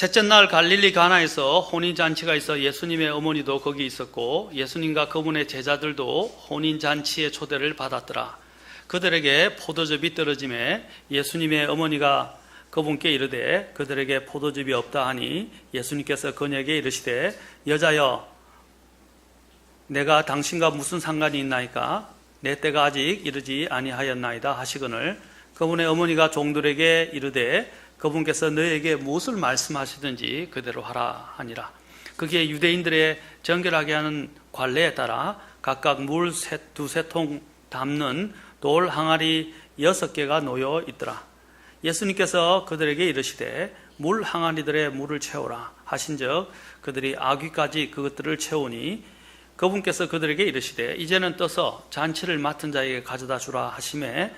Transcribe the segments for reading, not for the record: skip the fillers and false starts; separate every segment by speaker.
Speaker 1: 셋째 날 갈릴리 가나에서 혼인잔치가 있어 예수님의 어머니도 거기 있었고 예수님과 그분의 제자들도 혼인잔치의 초대를 받았더라. 그들에게 포도즙이 떨어짐에 예수님의 어머니가 그분께 이르되 그들에게 포도즙이 없다 하니 예수님께서 그녀에게 이르시되 여자여 내가 당신과 무슨 상관이 있나이까 내 때가 아직 이르지 아니하였나이다 하시거늘 그분의 어머니가 종들에게 이르되 그분께서 너에게 무엇을 말씀하시든지 그대로 하라 하니라. 그게 유대인들의 정결하게 하는 관례에 따라 각각 물 두세 통 담는 돌 항아리 6개가 놓여 있더라. 예수님께서 그들에게 이르시되 물 항아리들의 물을 채우라 하신즉 그들이 아귀까지 그것들을 채우니 그분께서 그들에게 이르시되 이제는 떠서 잔치를 맡은 자에게 가져다 주라 하시매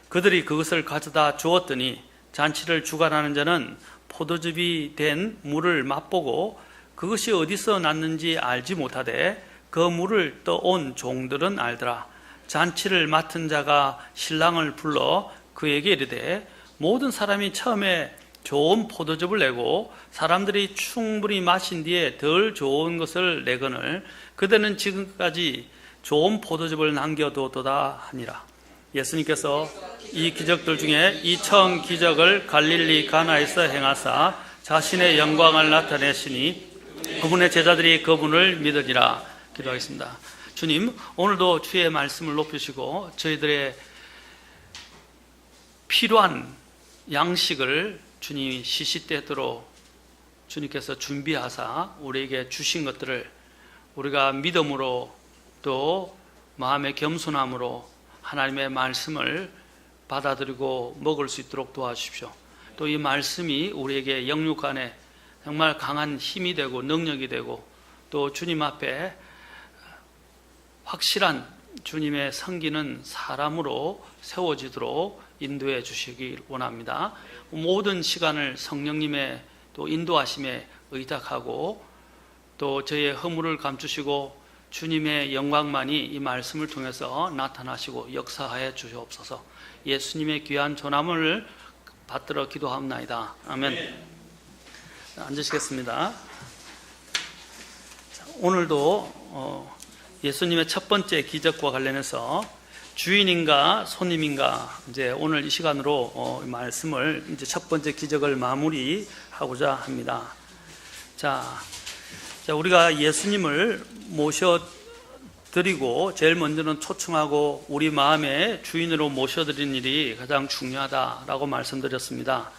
Speaker 1: 그들이 그것을 가져다 주었더니 잔치를 주관하는 자는 포도즙이 된 물을 맛보고 그것이 어디서 났는지 알지 못하되 그 물을 떠온 종들은 알더라. 잔치를 맡은 자가 신랑을 불러 그에게 이르되 모든 사람이 처음에 좋은 포도즙을 내고 사람들이 충분히 마신 뒤에 덜 좋은 것을 내거늘 그대는 지금까지 좋은 포도즙을 남겨두었도다 하니라. 예수님께서 이 기적들 중에 이 처음 기적을 갈릴리 가나에서 행하사 자신의 영광을 나타내시니 그분의 제자들이 그분을 믿으리라. 기도하겠습니다. 주님, 오늘도 주의 말씀을 높이시고 저희들의 필요한 양식을 주님이 시시때때로 주님께서 준비하사 우리에게 주신 것들을 우리가 믿음으로 또 마음의 겸손함으로 하나님의 말씀을 받아들이고 먹을 수 있도록 도와주십시오. 또 이 말씀이 우리에게 영육 안에 정말 강한 힘이 되고 능력이 되고 또 주님 앞에 확실한 주님의 섬기는 사람으로 세워지도록 인도해 주시길 원합니다. 모든 시간을 성령님의 또 인도하심에 의탁하고 또 저희의 허물을 감추시고 주님의 영광만이 이 말씀을 통해서 나타나시고 역사하여 주시옵소서. 예수님의 귀한 전함을 받들어 기도합나이다. 아멘. 앉으시겠습니다. 오늘도 예수님의 첫 번째 기적과 관련해서 주인인가 손님인가 이제 오늘 이 시간으로 말씀을 이제 첫 번째 기적을 마무리하고자 합니다. 자, 우리가 예수님을 모셔드리고 제일 먼저는 초청하고 우리 마음의 주인으로 모셔드리는 일이 가장 중요하다라고 말씀드렸습니다.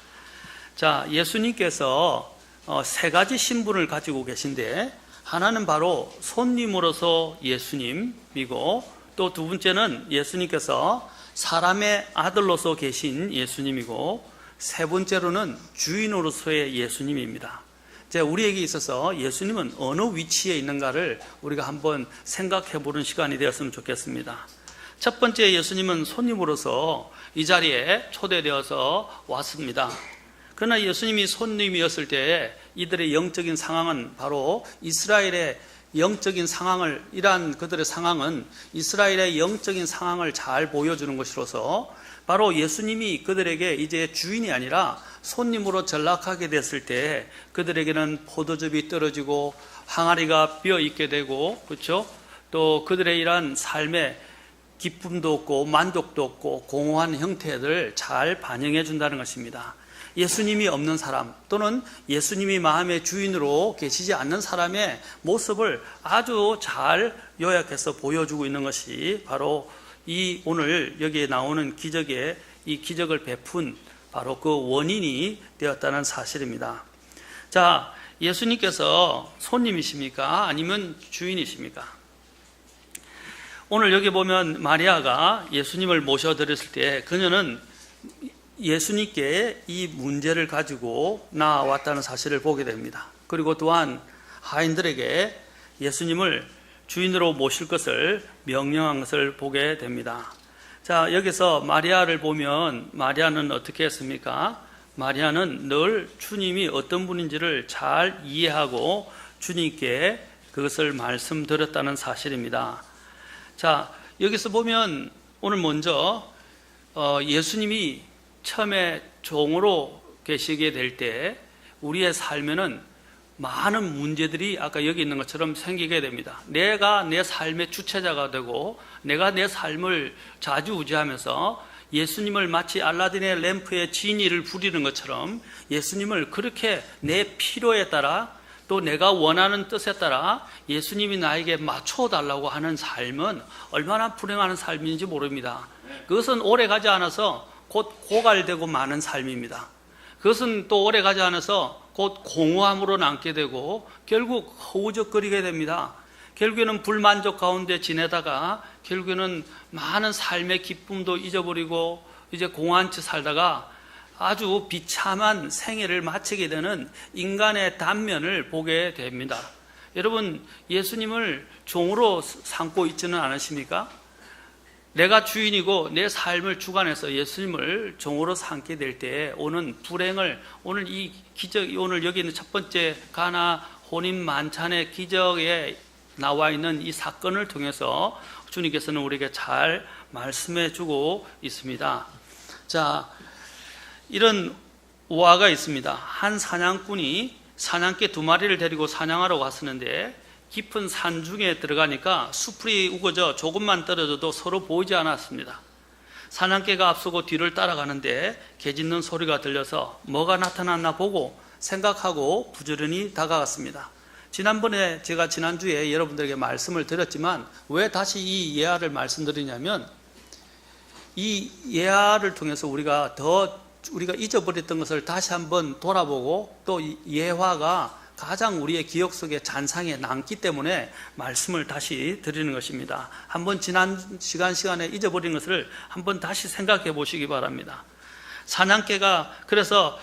Speaker 1: 자, 예수님께서 세 가지 신분을 가지고 계신데 하나는 바로 손님으로서 예수님이고 또 두 번째는 예수님께서 사람의 아들로서 계신 예수님이고 세 번째로는 주인으로서의 예수님입니다. 우리에게 있어서 예수님은 어느 위치에 있는가를 우리가 한번 생각해 보는 시간이 되었으면 좋겠습니다. 첫 번째 예수님은 손님으로서 이 자리에 초대되어서 왔습니다. 그러나 예수님이 손님이었을 때 이들의 영적인 상황은 바로 이스라엘의 영적인 상황을 이러한 그들의 상황은 이스라엘의 영적인 상황을 잘 보여주는 것이로서 바로 예수님이 그들에게 이제 주인이 아니라 손님으로 전락하게 됐을 때 그들에게는 포도즙이 떨어지고 항아리가 비어 있게 되고 그렇죠? 또 그들의 이러한 삶에 기쁨도 없고 만족도 없고 공허한 형태를 잘 반영해 준다는 것입니다. 예수님이 없는 사람 또는 예수님이 마음의 주인으로 계시지 않는 사람의 모습을 아주 잘 요약해서 보여주고 있는 것이 바로 이 오늘 여기에 나오는 기적의 이 기적을 베푼 바로 그 원인이 되었다는 사실입니다. 자, 예수님께서 손님이십니까? 아니면 주인이십니까? 오늘 여기 보면 마리아가 예수님을 모셔드렸을 때 그녀는 예수님께 이 문제를 가지고 나왔다는 사실을 보게 됩니다. 그리고 또한 하인들에게 예수님을 주인으로 모실 것을 명령한 것을 보게 됩니다. 자, 여기서 마리아를 보면 마리아는 어떻게 했습니까? 마리아는 늘 주님이 어떤 분인지를 잘 이해하고 주님께 그것을 말씀드렸다는 사실입니다. 자, 여기서 보면 오늘 먼저 예수님이 처음에 종으로 계시게 될 때 우리의 삶에는 많은 문제들이 아까 여기 있는 것처럼 생기게 됩니다. 내가 내 삶의 주체자가 되고 내가 내 삶을 좌지우지하면서 예수님을 마치 알라딘의 램프에 지니를 부리는 것처럼 예수님을 그렇게 내 필요에 따라 또 내가 원하는 뜻에 따라 예수님이 나에게 맞춰달라고 하는 삶은 얼마나 불행한 삶인지 모릅니다. 그것은 오래 가지 않아서 곧 고갈되고 마는 삶입니다. 그것은 또 오래 가지 않아서 곧 공허함으로 남게 되고 결국 허우적거리게 됩니다. 결국에는 불만족 가운데 지내다가 결국에는 많은 삶의 기쁨도 잊어버리고 이제 공허한 채 살다가 아주 비참한 생애를 마치게 되는 인간의 단면을 보게 됩니다. 여러분, 예수님을 종으로 삼고 있지는 않으십니까? 내가 주인이고 내 삶을 주관해서 예수님을 종으로 삼게 될 때 오는 불행을, 오늘 이 기적, 오늘 여기 있는 첫 번째 가나 혼인 만찬의 기적에 나와 있는 이 사건을 통해서 주님께서는 우리에게 잘 말씀해 주고 있습니다. 자, 이런 오화가 있습니다. 한 사냥꾼이 사냥개 2마리를 데리고 사냥하러 갔었는데 깊은 산 중에 들어가니까 수풀이 우거져 조금만 떨어져도 서로 보이지 않았습니다. 사냥개가 앞서고 뒤를 따라가는데 개 짖는 소리가 들려서 뭐가 나타났나 보고 생각하고 부지런히 다가갔습니다. 지난번에 제가 지난주에 여러분들에게 말씀을 드렸지만 왜 다시 이 예화를 말씀드리냐면 이 예화를 통해서 우리가 잊어버렸던 것을 다시 한번 돌아보고 또 예화가 가장 우리의 기억 속에 잔상에 남기 때문에 말씀을 다시 드리는 것입니다. 한번 지난 시간에 잊어버린 것을 한번 다시 생각해 보시기 바랍니다. 사냥개가 그래서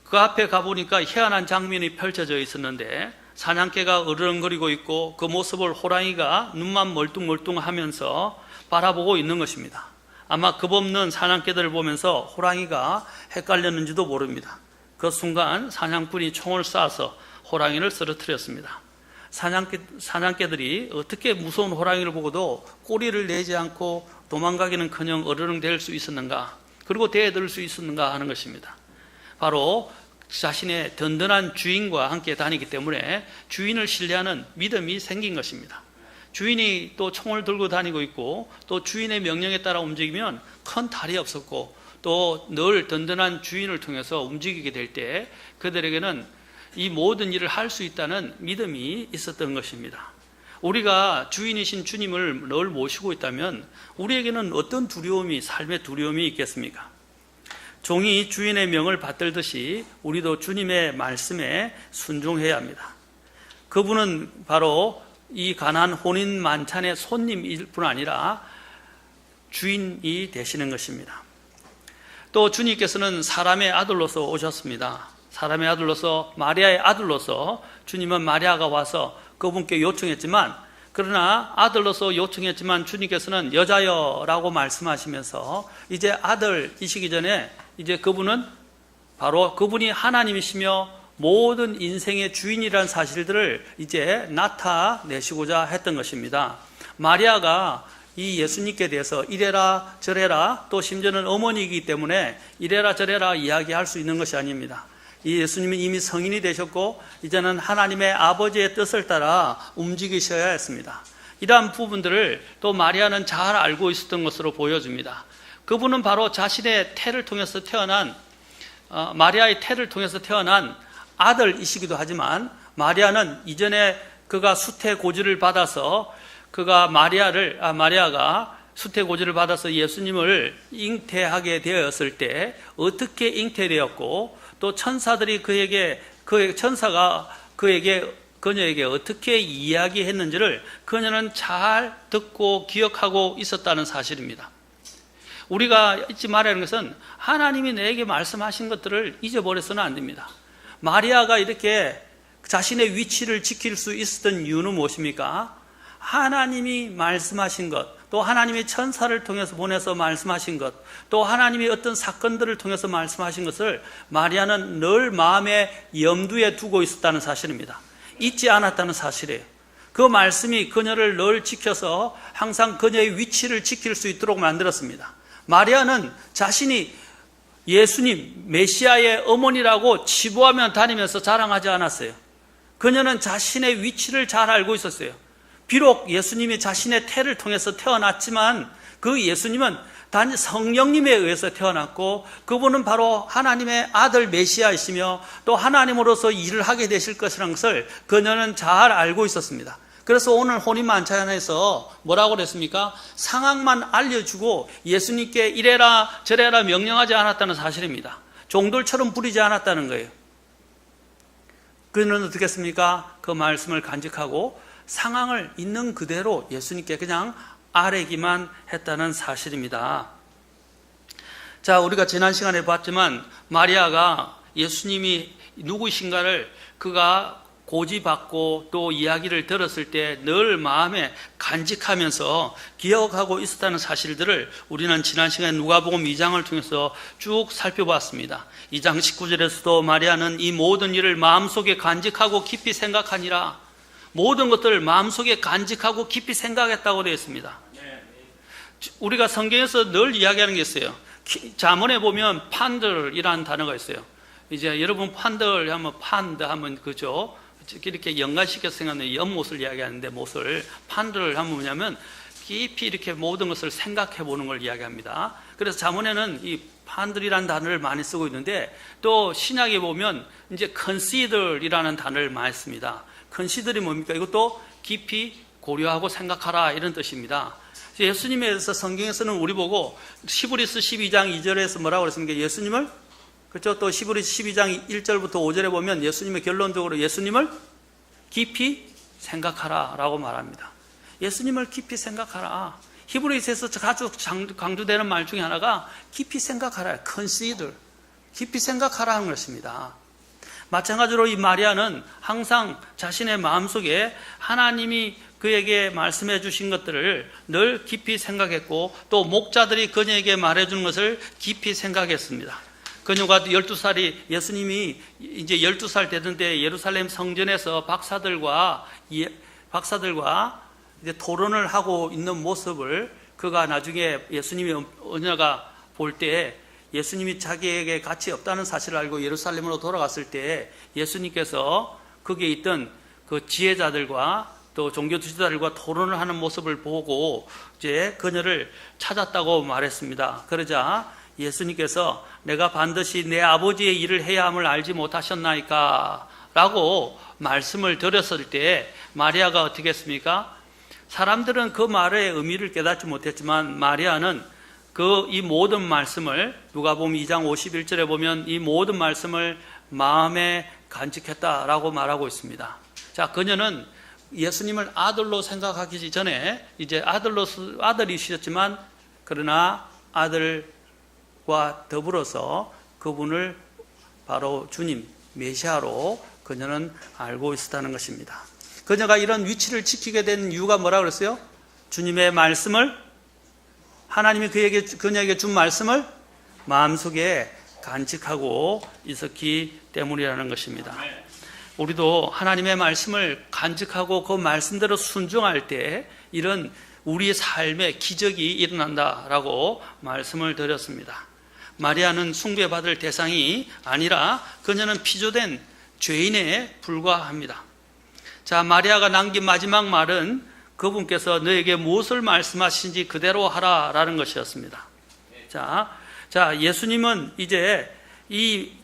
Speaker 1: 그 앞에 가보니까 희한한 장면이 펼쳐져 있었는데 사냥개가 으르렁거리고 있고 그 모습을 호랑이가 눈만 멀뚱멀뚱하면서 바라보고 있는 것입니다. 아마 겁없는 사냥개들을 보면서 호랑이가 헷갈렸는지도 모릅니다. 그 순간 사냥꾼이 총을 쏴서 호랑이를 쓰러뜨렸습니다. 사냥개들이 어떻게 무서운 호랑이를 보고도 꼬리를 내지 않고 도망가기는커녕 어르렁댈 수 있었는가, 그리고 대들 수 있었는가 하는 것입니다. 바로 자신의 든든한 주인과 함께 다니기 때문에 주인을 신뢰하는 믿음이 생긴 것입니다. 주인이 또 총을 들고 다니고 있고 또 주인의 명령에 따라 움직이면 큰 탈이 없었고 또 늘 든든한 주인을 통해서 움직이게 될 때 그들에게는 이 모든 일을 할 수 있다는 믿음이 있었던 것입니다. 우리가 주인이신 주님을 늘 모시고 있다면 우리에게는 어떤 두려움이, 삶의 두려움이 있겠습니까? 종이 주인의 명을 받들듯이 우리도 주님의 말씀에 순종해야 합니다. 그분은 바로 이 가나안 혼인 만찬의 손님일 뿐 아니라 주인이 되시는 것입니다. 또 주님께서는 사람의 아들로서 오셨습니다. 사람의 아들로서, 마리아의 아들로서 주님은 마리아가 와서 그분께 요청했지만, 그러나 아들로서 요청했지만 주님께서는 여자여라고 말씀하시면서 이제 아들이시기 전에 이제 그분은 바로 그분이 하나님이시며 모든 인생의 주인이라는 사실들을 이제 나타내시고자 했던 것입니다. 마리아가 이 예수님께 대해서 이래라 저래라, 또 심지어는 어머니이기 때문에 이래라 저래라 이야기할 수 있는 것이 아닙니다. 이 예수님은 이미 성인이 되셨고 이제는 하나님의 아버지의 뜻을 따라 움직이셔야 했습니다. 이러한 부분들을 또 마리아는 잘 알고 있었던 것으로 보여집니다. 그분은 바로 자신의 태를 통해서 태어난 마리아의 태를 통해서 태어난 아들이시기도 하지만, 마리아는 이전에 그가 수태고지를 받아서 마리아가 수태고지를 받아서 예수님을 잉태하게 되었을 때 어떻게 잉태되었고 또 천사들이 천사가 그녀에게 어떻게 이야기했는지를 그녀는 잘 듣고 기억하고 있었다는 사실입니다. 우리가 잊지 말아야 하는 것은 하나님이 내게 말씀하신 것들을 잊어버려서는 안 됩니다. 마리아가 이렇게 자신의 위치를 지킬 수 있었던 이유는 무엇입니까? 하나님이 말씀하신 것, 또 하나님의 천사를 통해서 보내서 말씀하신 것, 또 하나님의 어떤 사건들을 통해서 말씀하신 것을 마리아는 늘 마음의 염두에 두고 있었다는 사실입니다. 잊지 않았다는 사실이에요. 그 말씀이 그녀를 늘 지켜서 항상 그녀의 위치를 지킬 수 있도록 만들었습니다. 마리아는 자신이 예수님, 메시아의 어머니라고 치부하며 다니면서 자랑하지 않았어요. 그녀는 자신의 위치를 잘 알고 있었어요. 비록 예수님이 자신의 태를 통해서 태어났지만 그 예수님은 단 성령님에 의해서 태어났고 그분은 바로 하나님의 아들 메시아이시며 또 하나님으로서 일을 하게 되실 것이라는 것을 그녀는 잘 알고 있었습니다. 그래서 오늘 혼인만찬에서 뭐라고 그랬습니까? 상황만 알려주고 예수님께 이래라 저래라 명령하지 않았다는 사실입니다. 종들처럼 부리지 않았다는 거예요. 그는 어떻게 했습니까? 그 말씀을 간직하고 상황을 있는 그대로 예수님께 그냥 아뢰기만 했다는 사실입니다. 자, 우리가 지난 시간에 봤지만 마리아가 예수님이 누구신가를 그가 고지받고 또 이야기를 들었을 때 늘 마음에 간직하면서 기억하고 있었다는 사실들을 우리는 지난 시간에 누가복음 2장을 통해서 쭉 살펴봤습니다. 2장 19절에서도 마리아는 이 모든 일을 마음속에 간직하고 깊이 생각하니라. 모든 것들을 마음속에 간직하고 깊이 생각했다고 되어 있습니다. 우리가 성경에서 늘 이야기하는 게 있어요. 잠언에 보면 판들이라는 단어가 있어요. 이제 여러분 판들 하면 판드 하면 그죠? 이렇게 연관시켜서 생각하는 연못을 이야기하는데 못을 판들을 하면 뭐냐면 깊이 이렇게 모든 것을 생각해 보는 걸 이야기합니다. 그래서 잠언에는 이 판들이라는 단어를 많이 쓰고 있는데 또 신약에 보면 이제 consider이라는 단어를 많이 씁니다. consider이 뭡니까? 이것도 깊이 고려하고 생각하라 이런 뜻입니다. 예수님에 대해서 성경에서는 우리 보고 히브리서 12장 2절에서 뭐라고 그랬습니까? 예수님을 그렇죠? 또 히브리서 12장 1절부터 5절에 보면 예수님의 결론적으로 예수님을 깊이 생각하라 라고 말합니다. 예수님을 깊이 생각하라. 히브리서에서 아주 강조되는 말 중에 하나가 깊이 생각하라, consider, 깊이 생각하라 하는 것입니다. 마찬가지로 이 마리아는 항상 자신의 마음속에 하나님이 그에게 말씀해 주신 것들을 늘 깊이 생각했고 또 목자들이 그녀에게 말해주는 것을 깊이 생각했습니다. 그녀가 12살이 예수님이 이제 12살 되던 때 예루살렘 성전에서 박사들과 이제 토론을 하고 있는 모습을 그가 나중에 예수님이 어녀가 볼 때 예수님이 자기에게 가치 없다는 사실을 알고 예루살렘으로 돌아갔을 때 예수님께서 거기에 있던 그 지혜자들과 또 종교 지도자들과 토론을 하는 모습을 보고 이제 그녀를 찾았다고 말했습니다. 그러자 예수님께서 내가 반드시 내 아버지의 일을 해야 함을 알지 못하셨나이까? 라고 말씀을 드렸을 때 마리아가 어떻게 했습니까? 사람들은 그 말의 의미를 깨닫지 못했지만 마리아는 이 모든 말씀을 누가복음 2장 51절에 보면 이 모든 말씀을 마음에 간직했다라고 말하고 있습니다. 자, 그녀는 예수님을 아들로 생각하기 전에 이제 아들이셨지만 그러나 아들과 더불어서 그분을 바로 주님 메시아로 그녀는 알고 있었다는 것입니다. 그녀가 이런 위치를 지키게 된 이유가 뭐라고 그랬어요? 주님의 말씀을 하나님이 그녀에게 준 말씀을 마음속에 간직하고 있었기 때문이라는 것입니다. 우리도 하나님의 말씀을 간직하고 그 말씀대로 순종할 때 이런 우리의 삶에 기적이 일어난다라고 말씀을 드렸습니다. 마리아는 숭배받을 대상이 아니라 그녀는 피조된 죄인에 불과합니다. 자, 마리아가 남긴 마지막 말은 그분께서 너에게 무엇을 말씀하신지 그대로 하라라는 것이었습니다. 자, 예수님은 이제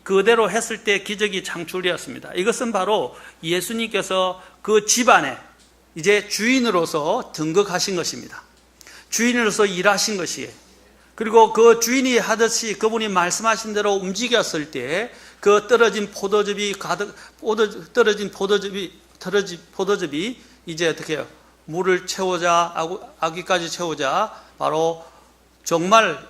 Speaker 1: 그대로 했을 때 기적이 창출되었습니다. 이것은 바로 예수님께서 그 집안에 이제 주인으로서 등극하신 것입니다. 주인으로서 일하신 것이에요. 그리고 그 주인이 하듯이 그분이 말씀하신 대로 움직였을 때 그 떨어진 포도즙이 이제 어떻게 해요? 물을 채우자, 아귀까지 채우자 바로 정말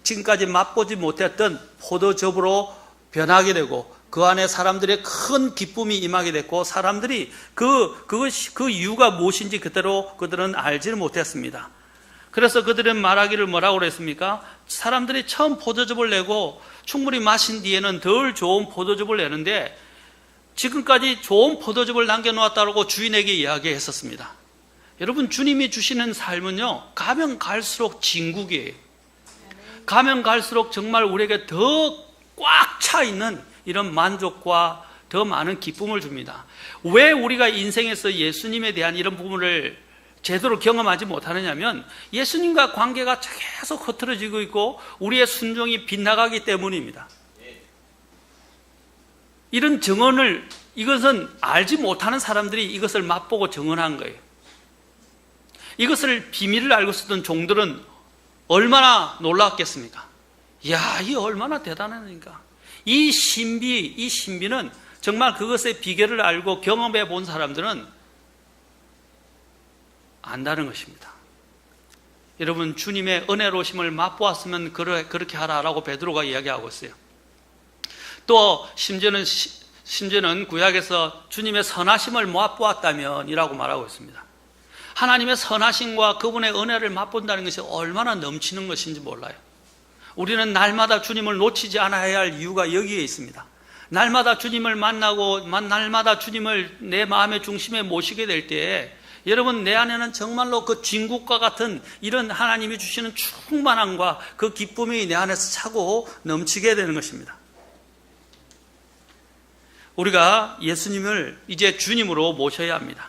Speaker 1: 지금까지 맛보지 못했던 포도즙으로 변하게 되고 그 안에 사람들의 큰 기쁨이 임하게 됐고 사람들이 그 이유가 무엇인지 그대로 그들은 알지를 못했습니다. 그래서 그들은 말하기를 뭐라고 그랬습니까? 사람들이 처음 포도즙을 내고 충분히 마신 뒤에는 덜 좋은 포도즙을 내는데 지금까지 좋은 포도즙을 남겨놓았다고 주인에게 이야기했었습니다. 여러분, 주님이 주시는 삶은요 가면 갈수록 진국이에요. 가면 갈수록 정말 우리에게 더 꽉 차 있는 이런 만족과 더 많은 기쁨을 줍니다. 왜 우리가 인생에서 예수님에 대한 이런 부분을 제대로 경험하지 못하느냐면 예수님과 관계가 계속 흐트러지고 있고 우리의 순종이 빗나가기 때문입니다. 이런 증언을, 이것은 알지 못하는 사람들이 이것을 맛보고 증언한 거예요. 이것을 비밀을 알고 있었던 종들은 얼마나 놀랐겠습니까? 이야, 이 얼마나 대단하니까. 이 신비는 정말 그것의 비결을 알고 경험해 본 사람들은 안다는 것입니다. 여러분, 주님의 은혜로우심을 맛보았으면 그렇게 하라라고 베드로가 이야기하고 있어요. 또 심지어는 구약에서 주님의 선하심을 맛보았다면 이라고 말하고 있습니다. 하나님의 선하심과 그분의 은혜를 맛본다는 것이 얼마나 넘치는 것인지 몰라요. 우리는 날마다 주님을 놓치지 않아야 할 이유가 여기에 있습니다. 날마다 주님을 만나고 날마다 주님을 내 마음의 중심에 모시게 될 때에 여러분, 내 안에는 정말로 그 진국과 같은 이런 하나님이 주시는 충만함과 그 기쁨이 내 안에서 차고 넘치게 되는 것입니다. 우리가 예수님을 이제 주님으로 모셔야 합니다.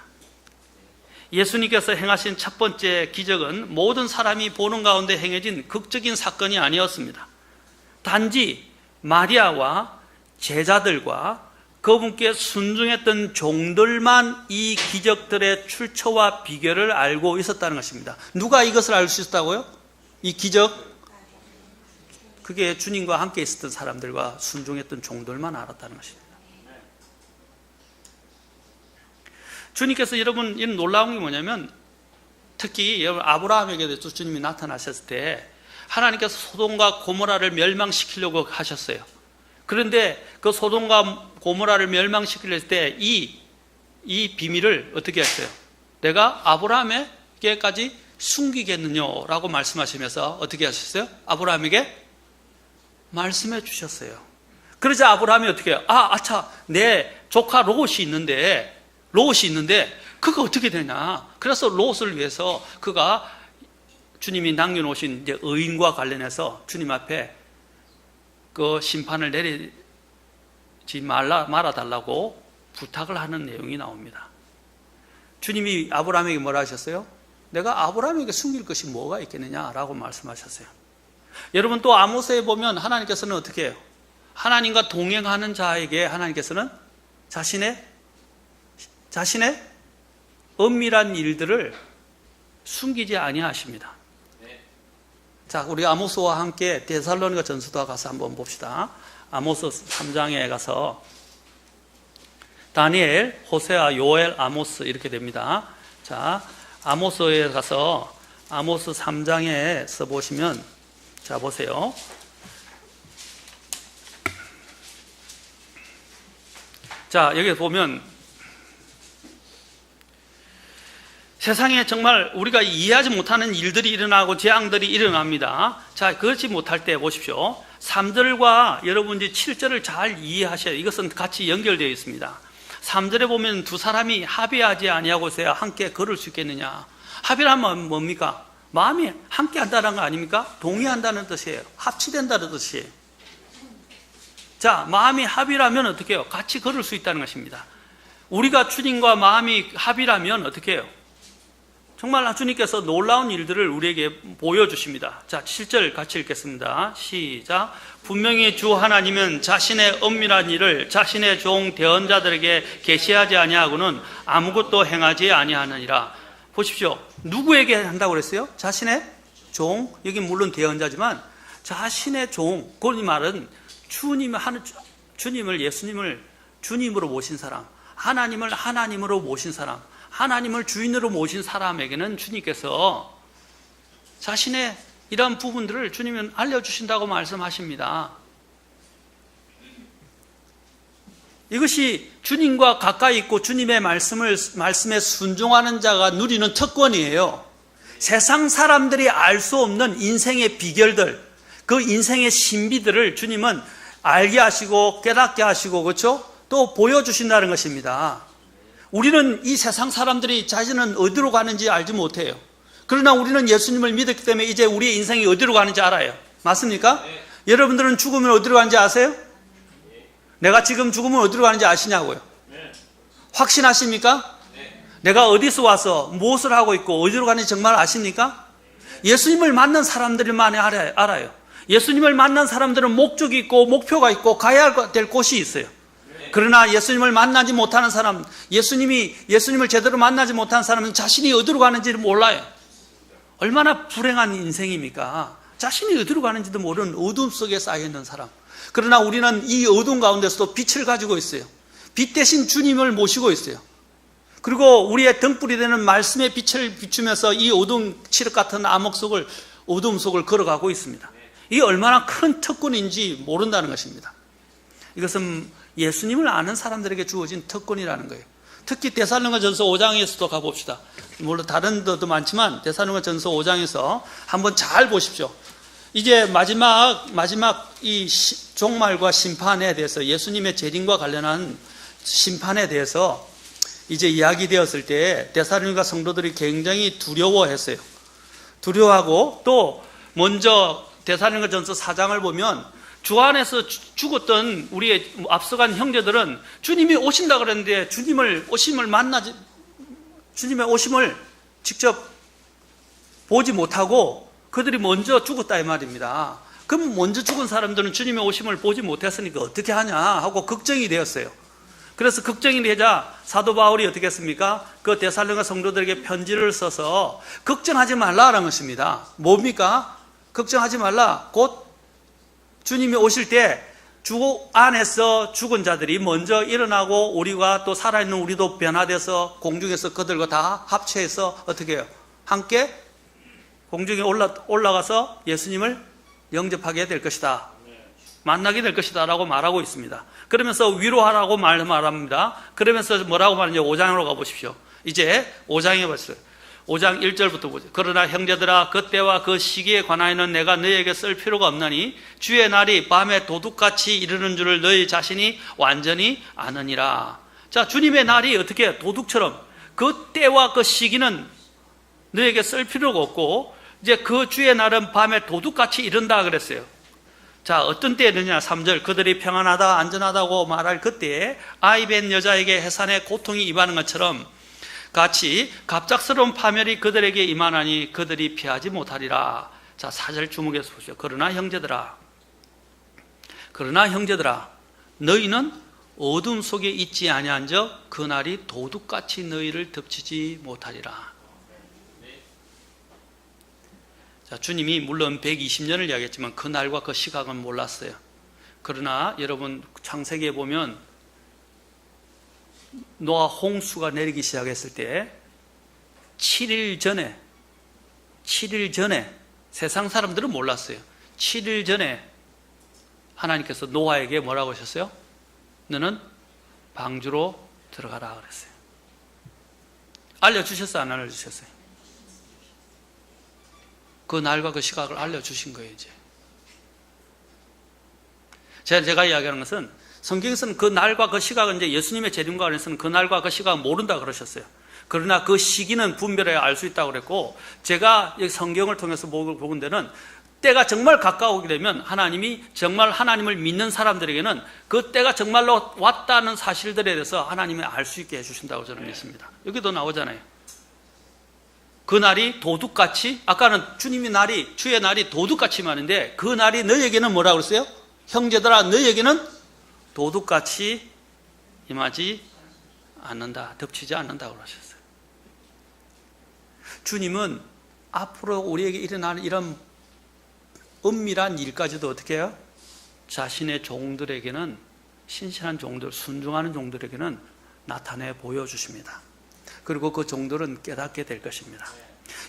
Speaker 1: 예수님께서 행하신 첫 번째 기적은 모든 사람이 보는 가운데 행해진 극적인 사건이 아니었습니다. 단지 마리아와 제자들과 그분께 순종했던 종들만 이 기적들의 출처와 비결을 알고 있었다는 것입니다. 누가 이것을 알 수 있었다고요? 이 기적? 그게 주님과 함께 있었던 사람들과 순종했던 종들만 알았다는 것입니다. 주님께서 여러분, 이런 놀라운 게 뭐냐면, 특히 여러분 아브라함에게도 주님이 나타나셨을 때 하나님께서 소돔과 고모라를 멸망시키려고 하셨어요. 그런데 그 소돔과 고모라를 멸망시키려 때 이 비밀을 어떻게 했어요? 내가 아브라함에게까지 숨기겠느냐라고 말씀하시면서 어떻게 하셨어요? 아브라함에게 말씀해 주셨어요. 그러자 아브라함이 어떻게 해요? 아차, 내 조카 롯이 있는데 그거 어떻게 되냐? 그래서 롯을 위해서 그가 주님이 남겨놓으신 이제 의인과 관련해서 주님 앞에 그 심판을 내리지 말아달라고 부탁을 하는 내용이 나옵니다. 주님이 아브라함에게 뭐라 하셨어요? 내가 아브라함에게 숨길 것이 뭐가 있겠느냐라고 말씀하셨어요. 여러분, 또 아모스에 보면 하나님께서는 어떻게 해요? 하나님과 동행하는 자에게 하나님께서는 자신의 은밀한 일들을 숨기지 아니하십니다. 자, 우리 아모스와 함께 데살로니가 전서도 가서 한번 봅시다. 아모스 3장에 가서 다니엘, 호세아, 요엘, 아모스 이렇게 됩니다. 자, 아모스에 가서 아모스 3장에서 보시면, 자, 보세요. 자, 여기 보면 세상에 정말 우리가 이해하지 못하는 일들이 일어나고 재앙들이 일어납니다. 자, 그렇지 못할 때 보십시오. 3절과 여러분 이제 7절을 잘 이해하셔야 돼요. 이것은 같이 연결되어 있습니다. 3절에 보면 두 사람이 합의하지 아니하고서야 함께 걸을 수 있겠느냐. 합의라면 뭡니까? 마음이 함께 한다는 거 아닙니까? 동의한다는 뜻이에요. 합치된다는 뜻이에요. 자, 마음이 합의라면 어떻게 해요? 같이 걸을 수 있다는 것입니다. 우리가 주님과 마음이 합의라면 어떻게 해요? 정말 주님께서 놀라운 일들을 우리에게 보여주십니다. 자, 7절 같이 읽겠습니다. 시작. 분명히 주 하나님은 자신의 은밀한 일을 자신의 종 대언자들에게 계시하지 아니하고는 아무것도 행하지 아니하느니라. 보십시오. 누구에게 한다고 그랬어요? 자신의 종, 여기 물론 대언자지만 자신의 종, 그 말은 주님을, 예수님을 주님으로 모신 사람, 하나님을 하나님으로 모신 사람, 하나님을 주인으로 모신 사람에게는 주님께서 자신의 이런 부분들을 주님은 알려주신다고 말씀하십니다. 이것이 주님과 가까이 있고 주님의 말씀에 순종하는 자가 누리는 특권이에요. 세상 사람들이 알 수 없는 인생의 비결들, 그 인생의 신비들을 주님은 알게 하시고 깨닫게 하시고, 그렇죠? 또 보여주신다는 것입니다. 우리는 이 세상 사람들이 자신은 어디로 가는지 알지 못해요. 그러나 우리는 예수님을 믿었기 때문에 이제 우리의 인생이 어디로 가는지 알아요. 맞습니까? 여러분들은 죽으면 어디로 가는지 아세요? 내가 지금 죽으면 어디로 가는지 아시냐고요? 확신하십니까? 내가 어디서 와서 무엇을 하고 있고 어디로 가는지 정말 아십니까? 예수님을 만난 사람들만 알아요. 예수님을 만난 사람들은 목적이 있고 목표가 있고 가야 될 곳이 있어요. 그러나 예수님을 만나지 못하는 사람, 예수님을 제대로 만나지 못하는 사람은 자신이 어디로 가는지를 몰라요. 얼마나 불행한 인생입니까? 자신이 어디로 가는지도 모르는 어둠 속에 쌓여있는 사람. 그러나 우리는 이 어둠 가운데서도 빛을 가지고 있어요. 빛 대신 주님을 모시고 있어요. 그리고 우리의 등불이 되는 말씀의 빛을 비추면서 이 어둠 칠흑 같은 어둠 속을 걸어가고 있습니다. 이게 얼마나 큰 특권인지 모른다는 것입니다. 이것은 예수님을 아는 사람들에게 주어진 특권이라는 거예요. 특히 데살로니가전서 5장에서도 가봅시다. 물론 다른 데도 많지만 데살로니가전서 5장에서 한번 잘 보십시오. 이제 마지막 이 종말과 심판에 대해서, 예수님의 재림과 관련한 심판에 대해서 이제 이야기되었을 때 데살로니가 성도들이 굉장히 두려워했어요. 두려워하고, 또 먼저 데살로니가전서 4장을 보면 주 안에서 죽었던 우리의 앞서간 형제들은 주님이 오신다 그랬는데 주님의 오심을 직접 보지 못하고 그들이 먼저 죽었다 이 말입니다. 그럼 먼저 죽은 사람들은 주님의 오심을 보지 못했으니까 어떻게 하냐 하고 걱정이 되었어요. 그래서 걱정이 되자 사도 바울이 어떻게 했습니까? 그 데살로니가 성도들에게 편지를 써서 걱정하지 말라라는 것입니다. 뭡니까? 걱정하지 말라. 곧 주님이 오실 때 주 안에서 죽은 자들이 먼저 일어나고 우리가 또 살아있는 우리도 변화돼서 공중에서 그들과 다 합체해서 어떻게 해요? 함께 공중에 올라가서 예수님을 영접하게 될 것이다. 만나게 될 것이다 라고 말하고 있습니다. 그러면서 위로하라고 말합니다. 그러면서 뭐라고 말하는지 5장으로 가보십시오. 이제 5장에 봤어요. 5장 1절부터 보죠. 그러나 형제들아, 그때와 그 시기에 관하여는 내가 너희에게 쓸 필요가 없나니 주의 날이 밤에 도둑같이 이르는 줄을 너희 자신이 완전히 아느니라. 자, 주님의 날이 어떻게 도둑처럼, 그 때와 그 시기는 너희에게 쓸 필요가 없고 이제 그 주의 날은 밤에 도둑같이 이른다 그랬어요. 자, 어떤 때느냐? 3절. 그들이 평안하다 안전하다고 말할 그때에 아이 뵌 여자에게 해산의 고통이 임하는 것처럼 같이 갑작스러운 파멸이 그들에게 임하나니 그들이 피하지 못하리라. 자, 4절 주목해서 보시죠. 그러나 형제들아, 너희는 어둠 속에 있지 아니한즉 그날이 도둑같이 너희를 덮치지 못하리라. 자, 주님이 물론 120년을 이야기했지만 그 날과 그 시각은 몰랐어요. 그러나 여러분 창세기에 보면 노아 홍수가 내리기 시작했을 때 7일 전에 세상 사람들은 몰랐어요. 7일 전에 하나님께서 노아에게 뭐라고 하셨어요? 너는 방주로 들어가라 그랬어요. 알려주셨어요? 안 알려주셨어요? 그 날과 그 시각을 알려주신 거예요. 이제 제가 이야기하는 것은 성경에서는 그 날과 그 시각은 이제 예수님의 재림과 관련해서는 그 날과 그 시각은 모른다 그러셨어요. 그러나 그 시기는 분별해 알 수 있다고 그랬고, 제가 성경을 통해서 보는 데는 때가 정말 가까우게 되면 하나님이 정말 하나님을 믿는 사람들에게는 그 때가 정말로 왔다는 사실들에 대해서 하나님이 알 수 있게 해주신다고 저는 믿습니다. 여기도 나오잖아요. 그 날이 도둑같이, 아까는 주의 날이 도둑같이 많은데 그 날이 너희에게는 뭐라고 그랬어요? 형제들아, 너희에게는 도둑같이 임하지 않는다, 덮치지 않는다고 하셨어요. 주님은 앞으로 우리에게 일어나는 이런 은밀한 일까지도 어떻게 해요? 자신의 종들에게는, 신실한 종들, 순종하는 종들에게는 나타내 보여주십니다. 그리고 그 종들은 깨닫게 될 것입니다.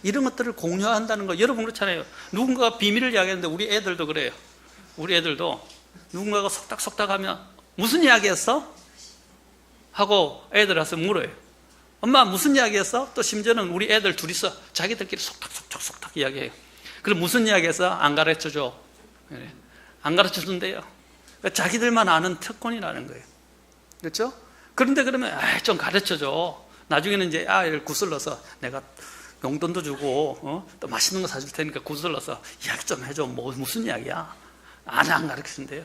Speaker 1: 이런 것들을 공유한다는 거, 여러분 그렇잖아요. 누군가가 비밀을 이야기하는데 우리 애들도 그래요. 우리 애들도 누군가가 속닥속닥 하면 무슨 이야기했어? 하고 애들 와서 물어요. 엄마 무슨 이야기했어? 또 심지어는 우리 애들 둘이서 자기들끼리 속닥속닥 이야기해요. 그럼 무슨 이야기했어? 안 가르쳐줘. 안 가르쳐준대요. 그러니까 자기들만 아는 특권이라는 거예요. 그렇죠? 그런데 그러면 좀 가르쳐줘. 나중에는 이제 아이를 구슬러서 내가 용돈도 주고 또 맛있는 거 사줄 테니까 구슬러서 이야기 좀 해줘. 무슨 이야기야? 안 가르치는데요.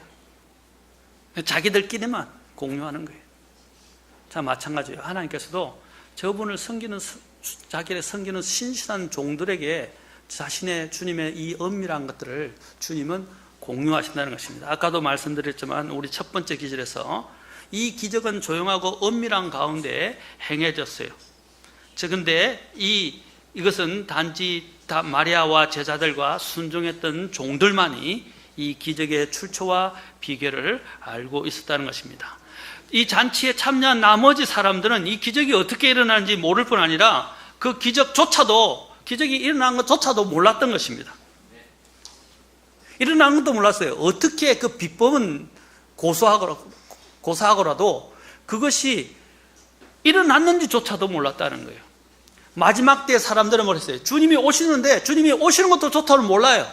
Speaker 1: 자기들끼리만 공유하는 거예요. 자, 마찬가지예요. 하나님께서도 저분을 자기를 섬기는 신실한 종들에게 자신의 주님의 이 엄밀한 것들을 주님은 공유하신다는 것입니다. 아까도 말씀드렸지만 우리 첫 번째 기절에서 이 기적은 조용하고 엄밀한 가운데 행해졌어요. 근데 이것은 단지 마리아와 제자들과 순종했던 종들만이 이 기적의 출처와 비결을 알고 있었다는 것입니다. 이 잔치에 참여한 나머지 사람들은 이 기적이 어떻게 일어나는지 모를 뿐 아니라 그 기적이 일어난 것조차도 몰랐던 것입니다. 일어난 것도 몰랐어요. 어떻게 그 비법은 고사하고라도 그것이 일어났는지조차도 몰랐다는 거예요. 마지막 때 사람들은 뭐랬어요? 주님이 오시는데 주님이 오시는 것도 조차도 몰라요.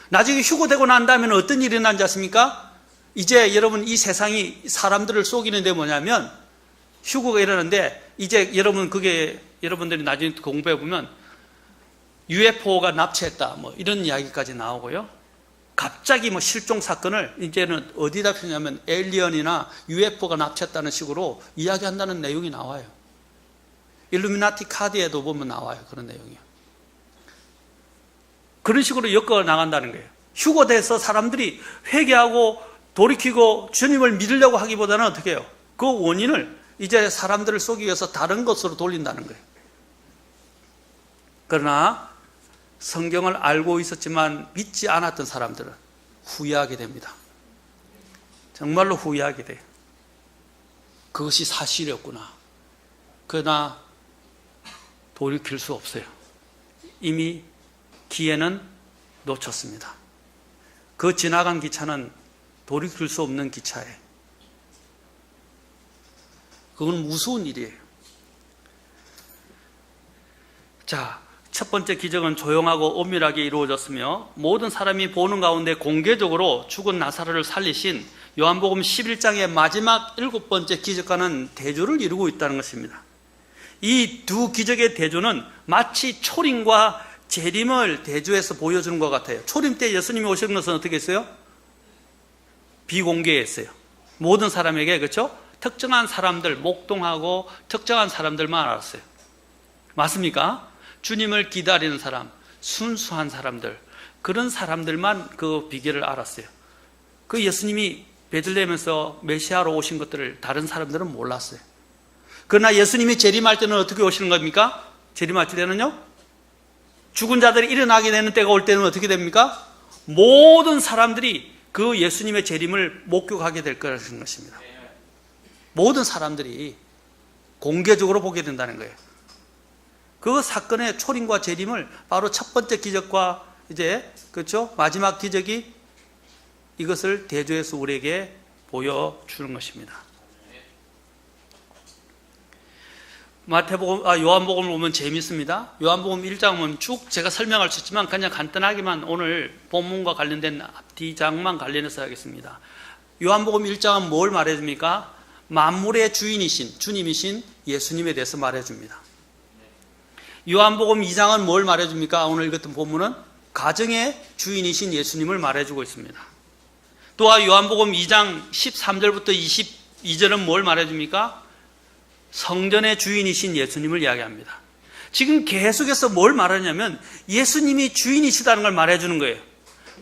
Speaker 1: 나중에 휴거되고 난 다음에 어떤 일이 일어난지 아십니까? 이제 여러분 이 세상이 사람들을 속이는 데 뭐냐면 휴거가 일어나는데 이제 여러분들이 나중에 공부해 보면 UFO가 납치했다 이런 이야기까지 나오고요. 갑자기 실종 사건을 이제는 어디다 펴냐면 에일리언이나 UFO가 납치했다는 식으로 이야기한다는 내용이 나와요. 일루미나티 카드에도 보면 나와요. 그런 내용이요. 그런 식으로 엮어 나간다는 거예요. 휴거돼서 사람들이 회개하고 돌이키고 주님을 믿으려고 하기보다는 어떻게 해요? 그 원인을 이제 사람들을 속이기 위해서 다른 것으로 돌린다는 거예요. 그러나 성경을 알고 있었지만 믿지 않았던 사람들은 후회하게 됩니다. 정말로 후회하게 돼요. 그것이 사실이었구나. 그러나 돌이킬 수 없어요. 이미 기회는 놓쳤습니다. 그 지나간 기차는 돌이킬 수 없는 기차예요. 그건 무서운 일이에요. 자, 첫 번째 기적은 조용하고 엄밀하게 이루어졌으며 모든 사람이 보는 가운데 공개적으로 죽은 나사로를 살리신 요한복음 11장의 마지막 7번째 기적과는 대조를 이루고 있다는 것입니다. 이 두 기적의 대조는 마치 초림과 재림을 대조해서 보여주는 것 같아요. 초림 때 예수님이 오신 것은 어떻게 했어요? 비공개했어요. 모든 사람에게, 그렇죠? 특정한 사람들, 목동하고 특정한 사람들만 알았어요. 맞습니까? 주님을 기다리는 사람, 순수한 사람들, 그런 사람들만 그 비결을 알았어요. 그 예수님이 베들레헴에서 메시아로 오신 것들을 다른 사람들은 몰랐어요. 그러나 예수님이 재림할 때는 어떻게 오시는 겁니까? 재림할 때는요, 죽은 자들이 일어나게 되는 때가 올 때는 어떻게 됩니까? 모든 사람들이 그 예수님의 재림을 목격하게 될 것인 것입니다. 모든 사람들이 공개적으로 보게 된다는 거예요. 그 사건의 초림과 재림을 바로 첫 번째 기적과 이제, 그렇죠? 마지막 기적이 이것을 대조해서 우리에게 보여주는 것입니다. 요한복음을 보면 재미있습니다. 요한복음 1장 보면 쭉 제가 설명할 수 있지만 그냥 간단하게만 오늘 본문과 관련된 앞뒤장만 관련해서 하겠습니다. 요한복음 1장은 뭘 말해줍니까? 만물의 주인이신 주님이신 예수님에 대해서 말해줍니다. 요한복음 2장은 뭘 말해줍니까? 오늘 읽었던 본문은 가정의 주인이신 예수님을 말해주고 있습니다. 또한 요한복음 2장 13절부터 22절은 뭘 말해줍니까? 성전의 주인이신 예수님을 이야기합니다. 지금 계속해서 뭘 말하냐면 예수님이 주인이시다는 걸 말해주는 거예요.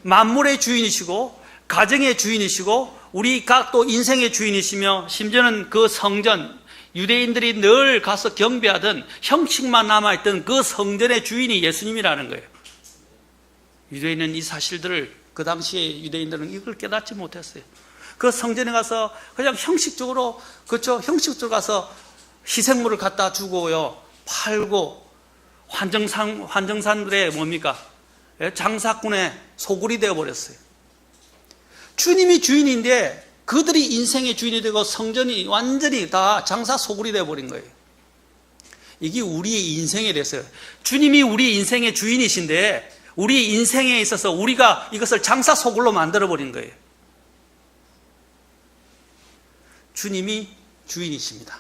Speaker 1: 만물의 주인이시고 가정의 주인이시고 우리 각 또 인생의 주인이시며 심지어는 그 성전, 유대인들이 늘 가서 경배하던 형식만 남아있던 그 성전의 주인이 예수님이라는 거예요. 유대인은 이 사실들을 그 당시에 유대인들은 이걸 깨닫지 못했어요. 그 성전에 가서 그냥 형식적으로, 그렇죠? 형식적으로 가서 희생물을 갖다 주고요, 팔고 환정산들의 뭡니까? 장사꾼의 소굴이 되어버렸어요. 주님이 주인인데 그들이 인생의 주인이 되고 성전이 완전히 다 장사 소굴이 되어버린 거예요. 이게 우리의 인생에 대해서요. 주님이 우리 인생의 주인이신데 우리 인생에 있어서 우리가 이것을 장사 소굴로 만들어버린 거예요. 주님이 주인이십니다.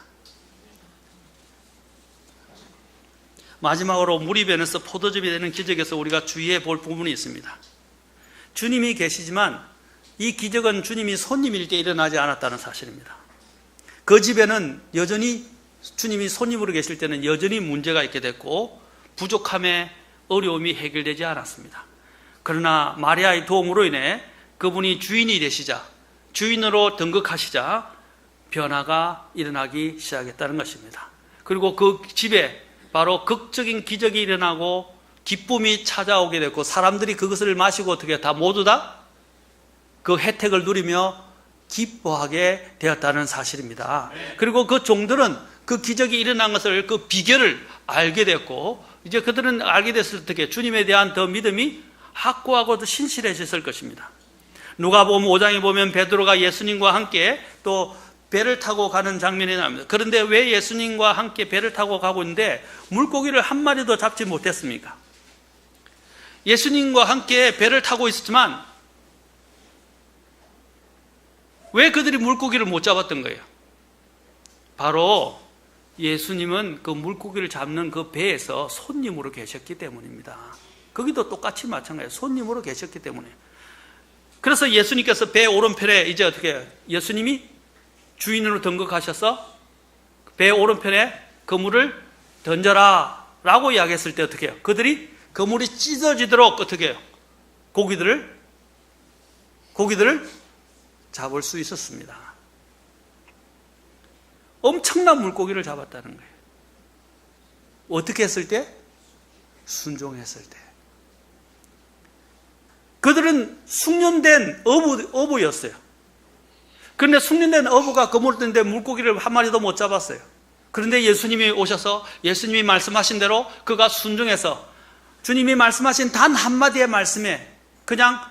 Speaker 1: 마지막으로 물이 변해서 포도즙이 되는 기적에서 우리가 주의해 볼 부분이 있습니다. 주님이 계시지만 이 기적은 주님이 손님일 때 일어나지 않았다는 사실입니다. 그 집에는 여전히 주님이 손님으로 계실 때는 여전히 문제가 있게 됐고 부족함의 어려움이 해결되지 않았습니다. 그러나 마리아의 도움으로 인해 그분이 주인이 되시자, 주인으로 등극하시자 변화가 일어나기 시작했다는 것입니다. 그리고 그 집에 바로 극적인 기적이 일어나고 기쁨이 찾아오게 됐고 사람들이 그것을 마시고 어떻게 다 모두 다 그 혜택을 누리며 기뻐하게 되었다는 사실입니다. 그리고 그 종들은 그 기적이 일어난 것을 그 비결을 알게 됐고 이제 그들은 알게 됐을 때 주님에 대한 더 믿음이 확고하고 더 신실해졌을 것입니다. 누가복음 5장에 보면 베드로가 예수님과 함께 또 배를 타고 가는 장면이 나옵니다. 그런데 왜 예수님과 함께 배를 타고 가고 있는데 물고기를 한 마리도 잡지 못했습니까? 예수님과 함께 배를 타고 있었지만 왜 그들이 물고기를 못 잡았던 거예요? 바로 예수님은 그 물고기를 잡는 그 배에서 손님으로 계셨기 때문입니다. 거기도 똑같이 마찬가지예요. 손님으로 계셨기 때문에. 그래서 예수님께서 배 오른편에 이제 어떻게 예수님이 주인으로 등극하셔서 배 오른편에 그물을 던져라 라고 이야기했을 때 어떻게 해요? 그들이 그물이 찢어지도록 어떻게 해요? 고기들을 잡을 수 있었습니다. 엄청난 물고기를 잡았다는 거예요. 어떻게 했을 때? 순종했을 때. 그들은 숙련된 어부였어요. 그런데 숙련된 어부가 그물을 던데 물고기를 한 마리도 못 잡았어요. 그런데 예수님이 오셔서 예수님이 말씀하신 대로 그가 순종해서 주님이 말씀하신 단 한마디의 말씀에 그냥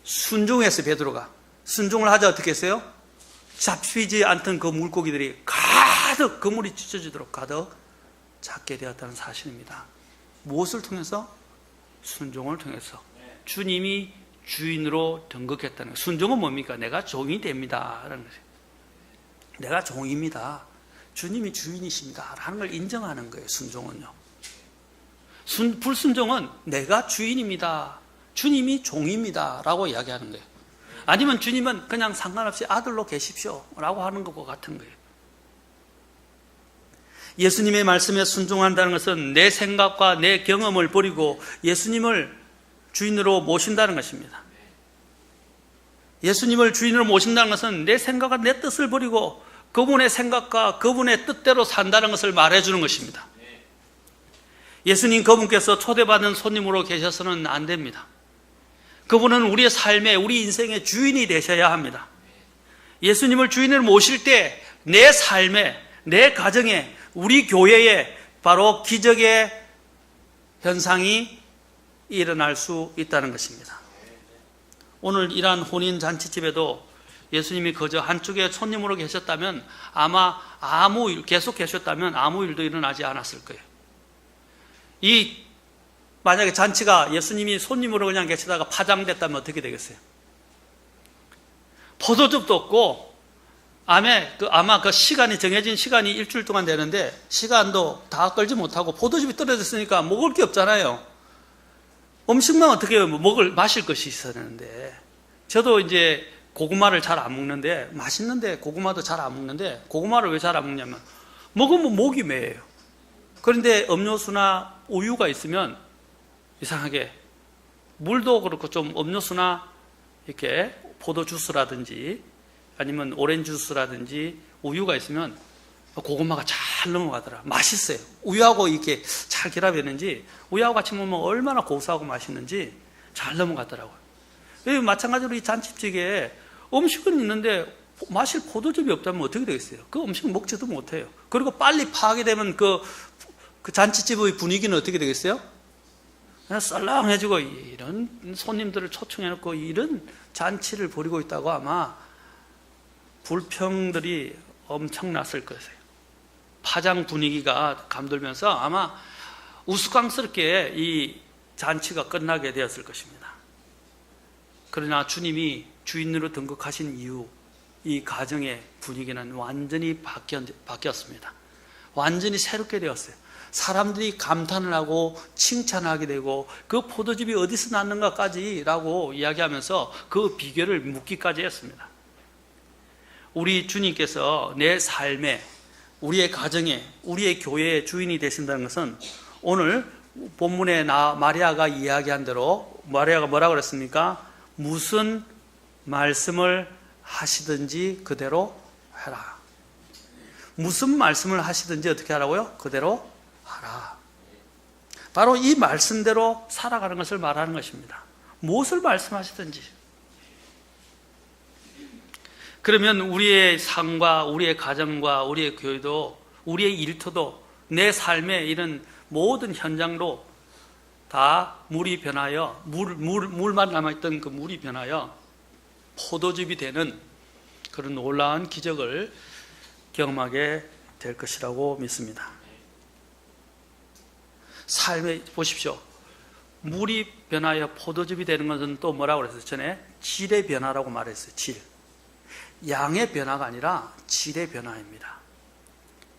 Speaker 1: 순종했어요. 베드로가 순종을 하자 어떻게 했어요? 잡히지 않던 그 물고기들이 가득 그물이 찢어지도록 가득 잡게 되었다는 사실입니다. 무엇을 통해서? 순종을 통해서. 주님이 주인으로 등극했다는 거예요. 순종은 뭡니까? 내가 종이 됩니다 라는 거예요. 내가 종입니다. 주님이 주인이십니다 라는 걸 인정하는 거예요. 순종은요. 불순종은 내가 주인입니다, 주님이 종입니다 라고 이야기하는 거예요. 아니면 주님은 그냥 상관없이 아들로 계십시오 라고 하는 것과 같은 거예요. 예수님의 말씀에 순종한다는 것은 내 생각과 내 경험을 버리고 예수님을 주인으로 모신다는 것입니다. 예수님을 주인으로 모신다는 것은 내 생각과 내 뜻을 버리고 그분의 생각과 그분의 뜻대로 산다는 것을 말해주는 것입니다. 예수님 그분께서 초대받은 손님으로 계셔서는 안 됩니다. 그분은 우리의 삶에, 우리 인생의 주인이 되셔야 합니다. 예수님을 주인으로 모실 때 내 삶에, 내 가정에, 우리 교회에 바로 기적의 현상이 일어날 수 있다는 것입니다. 오늘 이러한 혼인잔치집에도 예수님이 그저 한쪽에 손님으로 계셨다면 아마 계속 계셨다면 아무 일도 일어나지 않았을 거예요. 만약에 잔치가 예수님이 손님으로 그냥 계시다가 파장됐다면 어떻게 되겠어요? 포도즙도 없고 아마 그 시간이 정해진 시간이 일주일 동안 되는데 시간도 다 끌지 못하고 포도즙이 떨어졌으니까 먹을 게 없잖아요. 음식만 어떻게 해요? 마실 것이 있어야 되는데 저도 이제 고구마를 잘 안 먹는데 맛있는데 고구마도 잘 안 먹는데 고구마를 왜 잘 안 먹냐면 먹으면 목이 메예요. 그런데 음료수나 우유가 있으면 이상하게 물도 그렇고 좀 음료수나 이렇게 포도 주스라든지 아니면 오렌지 주스라든지 우유가 있으면 고구마가 잘 넘어가더라. 맛있어요. 우유하고 이렇게 잘 결합했는지 우유하고 같이 먹으면 얼마나 고소하고 맛있는지 잘 넘어가더라고요. 마찬가지로 이 잔치집에 음식은 있는데 마실 포도즙이 없다면 어떻게 되겠어요? 그 음식 먹지도 못해요. 그리고 빨리 파게 되면 그 잔치집의 분위기는 어떻게 되겠어요? 그냥 썰렁해지고 이런 손님들을 초청해놓고 이런 잔치를 벌이고 있다고 아마 불평들이 엄청났을 것이에요. 파장 분위기가 감돌면서 아마 우스꽝스럽게 이 잔치가 끝나게 되었을 것입니다. 그러나 주님이 주인으로 등극하신 이후 이 가정의 분위기는 완전히 바뀌었습니다. 완전히 새롭게 되었어요. 사람들이 감탄을 하고 칭찬하게 되고 그 포도즙이 어디서 났는가까지라고 이야기하면서 그 비결을 묻기까지 했습니다. 우리 주님께서 내 삶에, 우리의 가정에, 우리의 교회의 주인이 되신다는 것은 오늘 본문에 마리아가 이야기한 대로 마리아가 뭐라고 그랬습니까? 무슨 말씀을 하시든지 그대로 해라. 무슨 말씀을 하시든지 어떻게 하라고요? 그대로 하라. 바로 이 말씀대로 살아가는 것을 말하는 것입니다. 무엇을 말씀하시든지. 그러면 우리의 삶과 우리의 가정과 우리의 교회도 우리의 일터도 내 삶의 이런 모든 현장으로 다 물이 변하여 물만 남아있던 그 물이 변하여 포도즙이 되는 그런 놀라운 기적을 경험하게 될 것이라고 믿습니다. 삶에 보십시오. 물이 변하여 포도즙이 되는 것은 또 뭐라고 그랬어요? 전에 질의 변화라고 말했어요. 질. 양의 변화가 아니라 질의 변화입니다.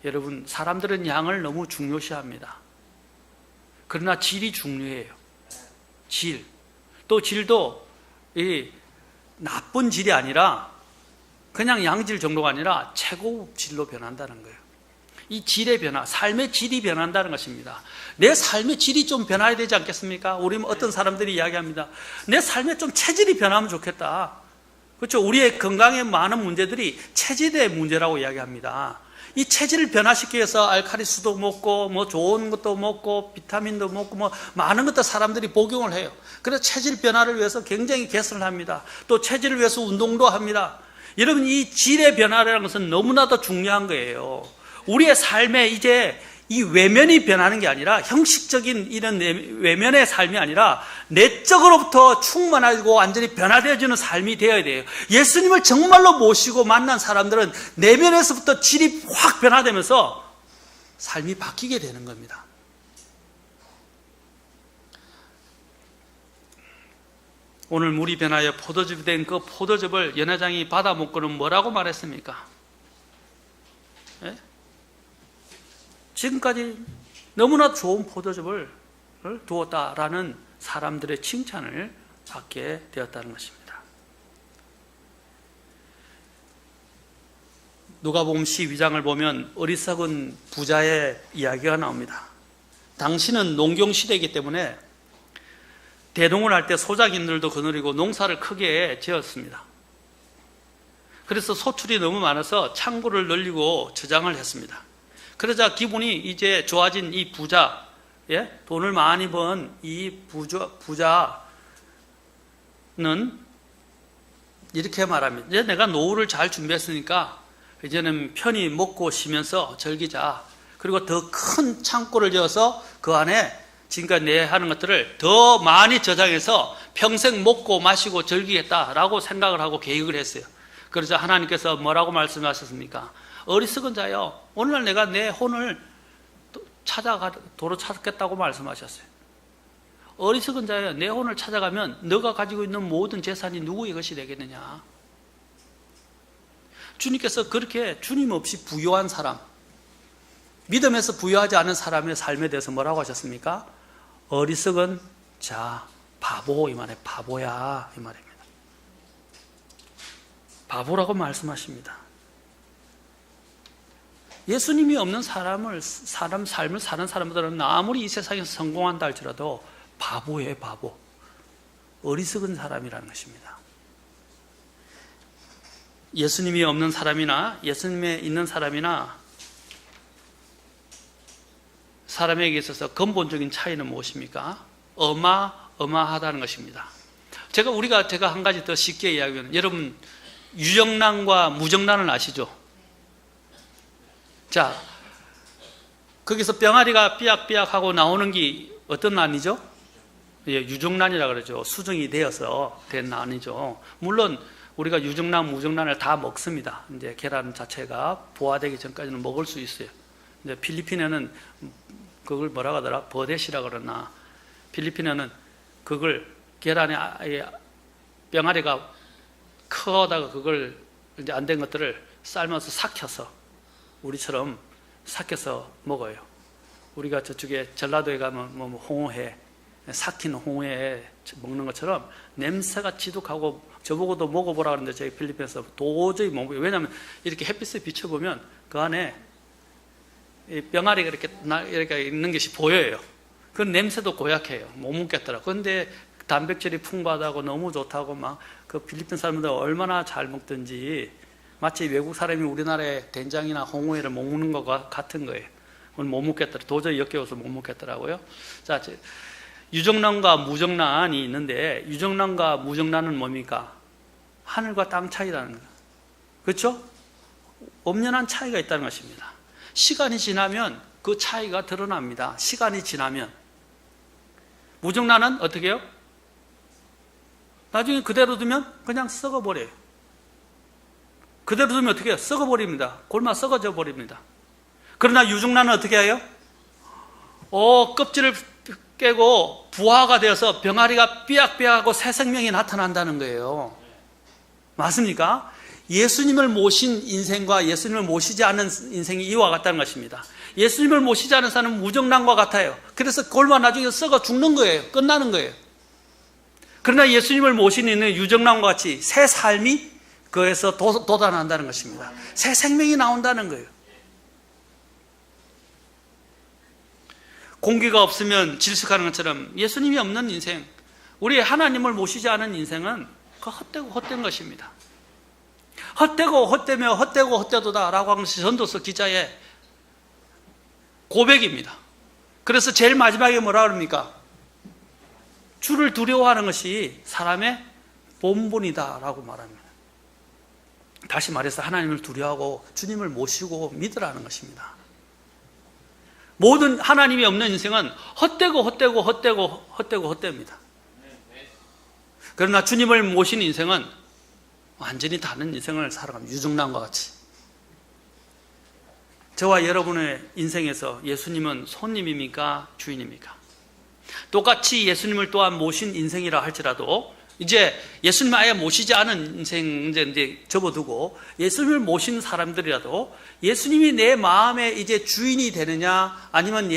Speaker 1: 여러분, 사람들은 양을 너무 중요시합니다. 그러나 질이 중요해요. 질. 또 질도 이 나쁜 질이 아니라 그냥 양질 정도가 아니라 최고급 질로 변한다는 거예요. 이 질의 변화, 삶의 질이 변한다는 것입니다. 내 삶의 질이 좀 변화해야 되지 않겠습니까? 우리 어떤 사람들이 이야기합니다. 내 삶에 좀 체질이 변하면 좋겠다. 그렇죠? 우리의 건강에 많은 문제들이 체질의 문제라고 이야기합니다. 이 체질을 변화시키기 위해서 알칼리수도 먹고 뭐 좋은 것도 먹고 비타민도 먹고 뭐 많은 것들 사람들이 복용을 해요. 그래서 체질 변화를 위해서 굉장히 개선을 합니다. 또 체질을 위해서 운동도 합니다. 여러분, 이 질의 변화라는 것은 너무나도 중요한 거예요. 우리의 삶에 이제 이 외면이 변하는 게 아니라 형식적인 이런 외면의 삶이 아니라 내적으로부터 충만하고 완전히 변화되어지는 삶이 되어야 돼요. 예수님을 정말로 모시고 만난 사람들은 내면에서부터 질이 확 변화되면서 삶이 바뀌게 되는 겁니다. 오늘 물이 변하여 포도즙이 된 그 포도즙을 연회장이 받아 먹고는 뭐라고 말했습니까? 예? 지금까지 너무나 좋은 포도즙을 두었다라는 사람들의 칭찬을 받게 되었다는 것입니다. 누가복음 12장을 보면 어리석은 부자의 이야기가 나옵니다. 당시는 농경시대이기 때문에 대농을 할 때 소작인들도 거느리고 농사를 크게 지었습니다. 그래서 소출이 너무 많아서 창고를 늘리고 저장을 했습니다. 그러자 기분이 이제 좋아진 이 부자, 돈을 많이 번 이 부자는 이렇게 말합니다. 이제 내가 노후를 잘 준비했으니까 이제는 편히 먹고 쉬면서 즐기자. 그리고 더 큰 창고를 지어서 그 안에 지금까지 내 하는 것들을 더 많이 저장해서 평생 먹고 마시고 즐기겠다라고 생각을 하고 계획을 했어요. 그러자 하나님께서 뭐라고 말씀하셨습니까? 어리석은 자여, 오늘날 내가 내 혼을 도로 찾겠다고 말씀하셨어요. 어리석은 자여, 내 혼을 찾아가면 너가 가지고 있는 모든 재산이 누구의 것이 되겠느냐? 주님께서 그렇게 주님 없이 부유한 사람, 믿음에서 부유하지 않은 사람의 삶에 대해서 뭐라고 하셨습니까? 어리석은 자, 바보, 이 말에 바보야, 이 말입니다. 바보라고 말씀하십니다. 예수님이 없는 삶을 사는 사람들은 아무리 이 세상에서 성공한다 할지라도 바보예요, 바보. 어리석은 사람이라는 것입니다. 예수님이 없는 사람이나 예수님에 있는 사람이나 사람에게 있어서 근본적인 차이는 무엇입니까? 어마어마하다는 것입니다. 제가 한 가지 더 쉽게 이야기하면, 여러분 유정란과 무정란을 아시죠? 자, 거기서 병아리가 삐약삐약하고 나오는 게 어떤 난이죠? 예, 유정란이라 그러죠. 수정이 되어서 된 난이죠. 물론 우리가 유정란, 무정란을 다 먹습니다. 이제 계란 자체가 부화되기 전까지는 먹을 수 있어요. 이제 필리핀에는 그걸 뭐라고 하더라? 버댓이라 그러나, 필리핀에는 그걸 계란에 병아리가 커다가 그걸 이제 안 된 것들을 삶아서 삭혀서 우리처럼 삭혀서 먹어요. 우리가 저쪽에 전라도에 가면 뭐 홍어회, 삭힌 홍어회 먹는 것처럼 냄새가 지독하고 저보고도 먹어보라 그러는데 저희 필리핀에서 도저히 못 먹어요. 왜냐하면 이렇게 햇빛에 비춰보면 그 안에 이 병아리가 이렇게 있는 것이 보여요. 그 냄새도 고약해요. 못 먹겠더라고요. 그런데 단백질이 풍부하다고 너무 좋다고 막 그 필리핀 사람들 얼마나 잘 먹든지 마치 외국 사람이 우리나라의 된장이나 홍어회를 못 먹는 것 같은 거예요. 그건 못 먹겠더라고요. 도저히 역겨워서 못 먹겠더라고요. 자, 유정란과 무정란이 있는데 유정란과 무정란은 뭡니까? 하늘과 땅 차이라는 거예요. 그렇죠? 엄연한 차이가 있다는 것입니다. 시간이 지나면 그 차이가 드러납니다. 시간이 지나면. 무정란은 어떻게 해요? 나중에 그대로 두면 그냥 썩어버려요. 그대로 두면 어떻게 해요? 썩어버립니다. 골마 썩어져 버립니다. 그러나 유정란은 어떻게 해요? 껍질을 깨고 부화가 되어서 병아리가 삐약삐약하고 새 생명이 나타난다는 거예요. 맞습니까? 예수님을 모신 인생과 예수님을 모시지 않은 인생이 이와 같다는 것입니다. 예수님을 모시지 않은 사람은 무정란과 같아요. 그래서 골마 나중에 썩어 죽는 거예요. 끝나는 거예요. 그러나 예수님을 모신 이는 유정란과 같이 새 삶이 그에서 돋아난다는 것입니다. 새 생명이 나온다는 거예요. 공기가 없으면 질식하는 것처럼 예수님이 없는 인생, 우리 하나님을 모시지 않은 인생은 그 헛되고 헛된 것입니다. 헛되고 헛되며 헛되고 헛되도다 라고 하는 것이 전도서 기자의 고백입니다. 그래서 제일 마지막에 뭐라 그럽니까? 주를 두려워하는 것이 사람의 본분이다 라고 말합니다. 다시 말해서 하나님을 두려워하고 주님을 모시고 믿으라는 것입니다. 모든 하나님이 없는 인생은 헛되고 헛되고 헛되고 헛되고 헛됩니다. 그러나 주님을 모신 인생은 완전히 다른 인생을 살아갑니다. 유정란과 같이. 저와 여러분의 인생에서 예수님은 손님입니까? 주인입니까? 똑같이 예수님을 또한 모신 인생이라 할지라도 이제 예수님을 아예 모시지 않은 인생 이제 접어두고 예수님을 모신 사람들이라도 예수님이 내 마음의 이제 주인이 되느냐 아니면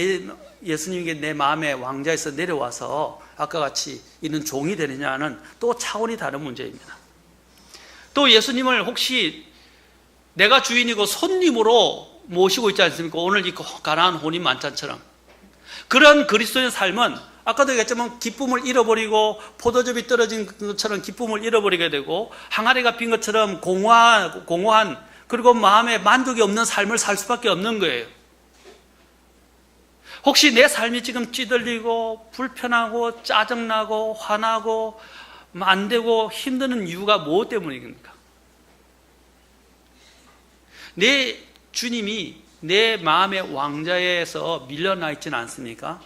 Speaker 1: 예수님이 내 마음의 왕자에서 내려와서 아까 같이 있는 종이 되느냐는 또 차원이 다른 문제입니다. 또 예수님을 혹시 내가 주인이고 손님으로 모시고 있지 않습니까? 오늘 이 가나안 혼인 만찬처럼 그런 그리스도의 삶은 아까도 얘기했지만 기쁨을 잃어버리고 포도즙이 떨어진 것처럼 기쁨을 잃어버리게 되고 항아리가 빈 것처럼 공허한 그리고 마음에 만족이 없는 삶을 살 수밖에 없는 거예요. 혹시 내 삶이 지금 찌들리고 불편하고 짜증나고 화나고 안 되고 힘드는 이유가 무엇 때문입니까? 내 주님이 내 마음의 왕자에서 밀려나 있지는 않습니까?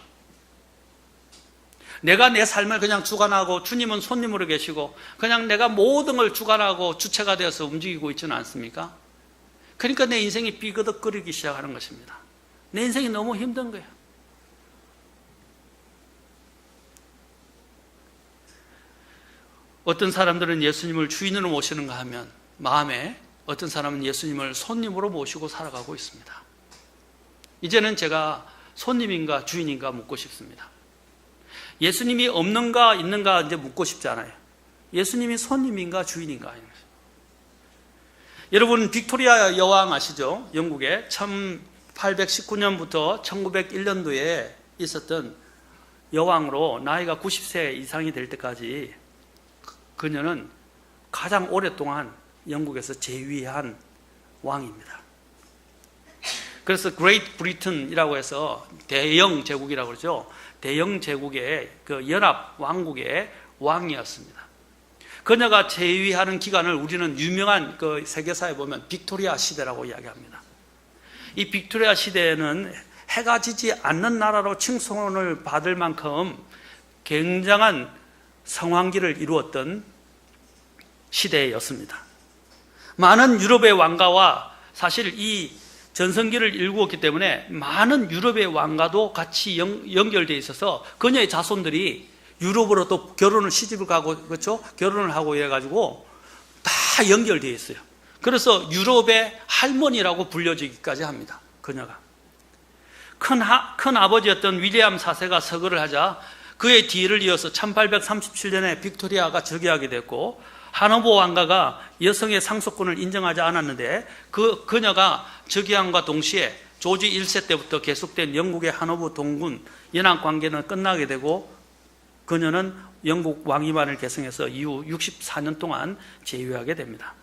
Speaker 1: 내가 내 삶을 그냥 주관하고 주님은 손님으로 계시고 그냥 내가 모든 걸 주관하고 주체가 되어서 움직이고 있지는 않습니까? 그러니까 내 인생이 삐그덕거리기 시작하는 것입니다. 내 인생이 너무 힘든 거예요. 어떤 사람들은 예수님을 주인으로 모시는가 하면 마음에 어떤 사람은 예수님을 손님으로 모시고 살아가고 있습니다. 이제는 제가 손님인가 주인인가 묻고 싶습니다. 예수님이 없는가 있는가 이제 묻고 싶지 않아요. 예수님이 손님인가 주인인가. 여러분 빅토리아 여왕 아시죠? 영국에 1819년부터 1901년도에 있었던 여왕으로 나이가 90세 이상이 될 때까지 그녀는 가장 오랫동안 영국에서 제위한 왕입니다. 그래서 그레이트 브리튼이라고 해서 대영 제국이라고 그러죠. 대영 제국의 그 연합 왕국의 왕이었습니다. 그녀가 제위하는 기간을 우리는 유명한 그 세계사에 보면 빅토리아 시대라고 이야기합니다. 이 빅토리아 시대에는 해가 지지 않는 나라로 칭송을 받을 만큼 굉장한 성황기를 이루었던 시대였습니다. 많은 유럽의 왕가와 사실 이 전성기를 일구었기 때문에 많은 유럽의 왕가도 같이 연결되어 있어서 그녀의 자손들이 유럽으로 또 결혼을 시집을 가고 그렇죠? 결혼을 하고 해가지고 다 연결되어 있어요. 그래서 유럽의 할머니라고 불려지기까지 합니다. 그녀가. 큰 아버지였던 윌리엄 4세가 서거를 하자 그의 뒤를 이어서 1837년에 빅토리아가 즉위하게 됐고, 하노버 왕가가 여성의 상속권을 인정하지 않았는데 그녀가 즉위함과 동시에 조지 1세 때부터 계속된 영국의 하노버 동군 연합 관계는 끝나게 되고, 그녀는 영국 왕위만을 계승해서 이후 64년 동안 재위하게 됩니다.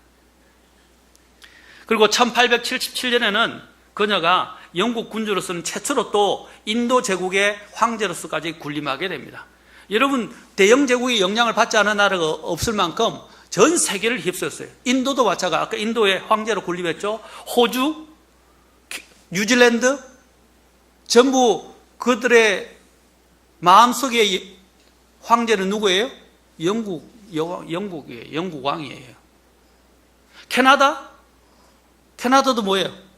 Speaker 1: 그리고 1877년에는 그녀가 영국 군주로서는 최초로 또 인도 제국의 황제로서까지 군림하게 됩니다. 여러분, 대영 제국의 영향을 받지 않은 나라가 없을 만큼 전 세계를 휩쓸었어요. 인도도 마찬가지. 아까 인도의 황제로 군림했죠. 호주, 뉴질랜드, 전부 그들의 마음속에 황제는 누구예요? 영국이에요. 영국 왕이에요. 캐나다도 뭐예요?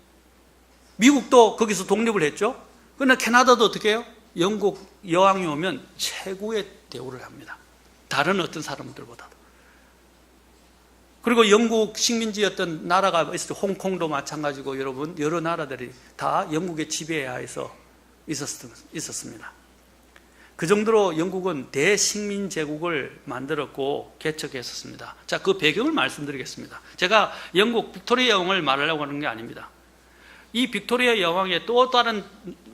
Speaker 1: 미국도 거기서 독립을 했죠. 그런데 캐나다도 어떻게 해요? 영국 여왕이 오면 최고의 대우를 합니다. 다른 어떤 사람들보다도. 그리고 영국 식민지였던 나라가 있었죠. 홍콩도 마찬가지고, 여러분, 여러 나라들이 다 영국의 지배하에서 있었습니다. 그 정도로 영국은 대식민 제국을 만들었고 개척했었습니다. 자, 그 배경을 말씀드리겠습니다. 제가 영국 빅토리아 여왕을 말하려고 하는 게 아닙니다. 이 빅토리아 여왕의 또 다른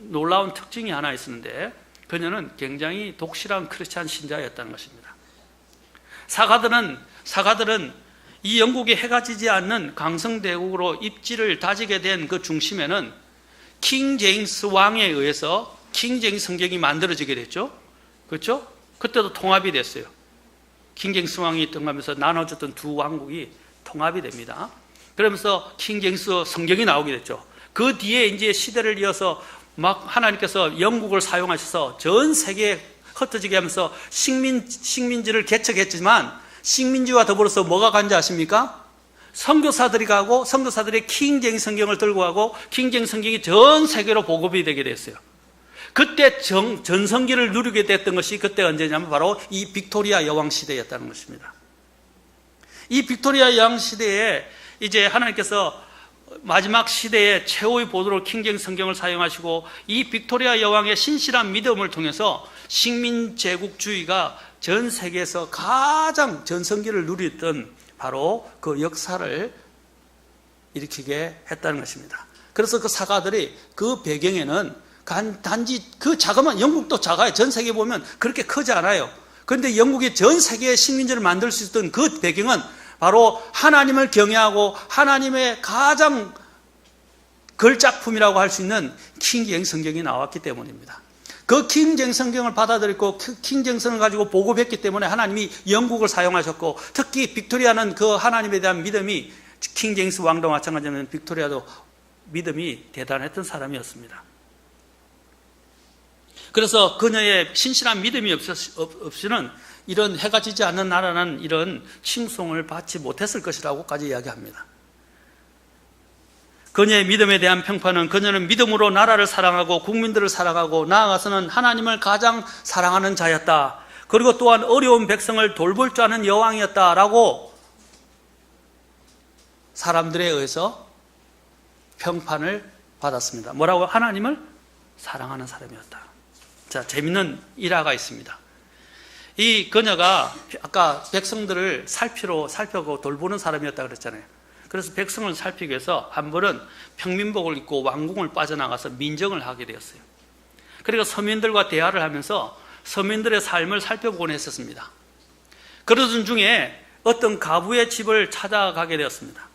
Speaker 1: 놀라운 특징이 하나 있었는데, 그녀는 굉장히 독실한 크리스찬 신자였다는 것입니다. 사가들은 이 영국이 해가 지지 않는 강성대국으로 입지를 다지게 된 그 중심에는 킹 제임스 왕에 의해서 킹 제임스 성경이 만들어지게 됐죠. 그렇죠? 그때도 통합이 됐어요. 킹 제임스 왕이 등하면서 나눠졌던 두 왕국이 통합이 됩니다. 그러면서 킹 제임스 성경이 나오게 됐죠. 그 뒤에 이제 시대를 이어서 막 하나님께서 영국을 사용하셔서 전 세계에 흩어지게 하면서 식민지를 개척했지만, 식민지와 더불어서 뭐가 간지 아십니까? 선교사들이 가고, 선교사들이 킹 제임스 성경을 들고 가고, 킹 제임스 성경이 전 세계로 보급이 되게 됐어요. 그때 전성기를 누리게 됐던 것이 그때 언제냐면 바로 이 빅토리아 여왕 시대였다는 것입니다. 이 빅토리아 여왕 시대에 이제 하나님께서 마지막 시대에 최후의 보도로 킹 제임스 성경을 사용하시고, 이 빅토리아 여왕의 신실한 믿음을 통해서 식민 제국주의가 전 세계에서 가장 전성기를 누렸던 바로 그 역사를 일으키게 했다는 것입니다. 그래서 그 사가들이 그 배경에는 단지 그 자그마한, 영국도 작아요. 전 세계에 보면 그렇게 크지 않아요. 그런데 영국이 전 세계의 식민지를 만들 수 있었던 그 배경은 바로 하나님을 경외하고 하나님의 가장 걸작품이라고 할 수 있는 킹 제임스 성경이 나왔기 때문입니다. 그 킹 제임스 성경을 받아들였고 킹 제임스를 가지고 보급했기 때문에 하나님이 영국을 사용하셨고, 특히 빅토리아는 그 하나님에 대한 믿음이, 킹 제임스 왕도 마찬가지면 빅토리아도 믿음이 대단했던 사람이었습니다. 그래서 그녀의 신실한 믿음이 없이는 이런 해가 지지 않는 나라는 이런 칭송을 받지 못했을 것이라고까지 이야기합니다. 그녀의 믿음에 대한 평판은, 그녀는 믿음으로 나라를 사랑하고 국민들을 사랑하고 나아가서는 하나님을 가장 사랑하는 자였다. 그리고 또한 어려운 백성을 돌볼 줄 아는 여왕이었다라고 사람들에 의해서 평판을 받았습니다. 뭐라고? 하나님을 사랑하는 사람이었다. 자, 재밌는 일화가 있습니다. 이 그녀가 아까 백성들을 살펴고 돌보는 사람이었다 그랬잖아요. 그래서 백성을 살피기 위해서 한 번은 평민복을 입고 왕궁을 빠져나가서 민정을 하게 되었어요. 그리고 서민들과 대화를 하면서 서민들의 삶을 살펴보곤 했었습니다. 그러던 중에 어떤 가부의 집을 찾아가게 되었습니다.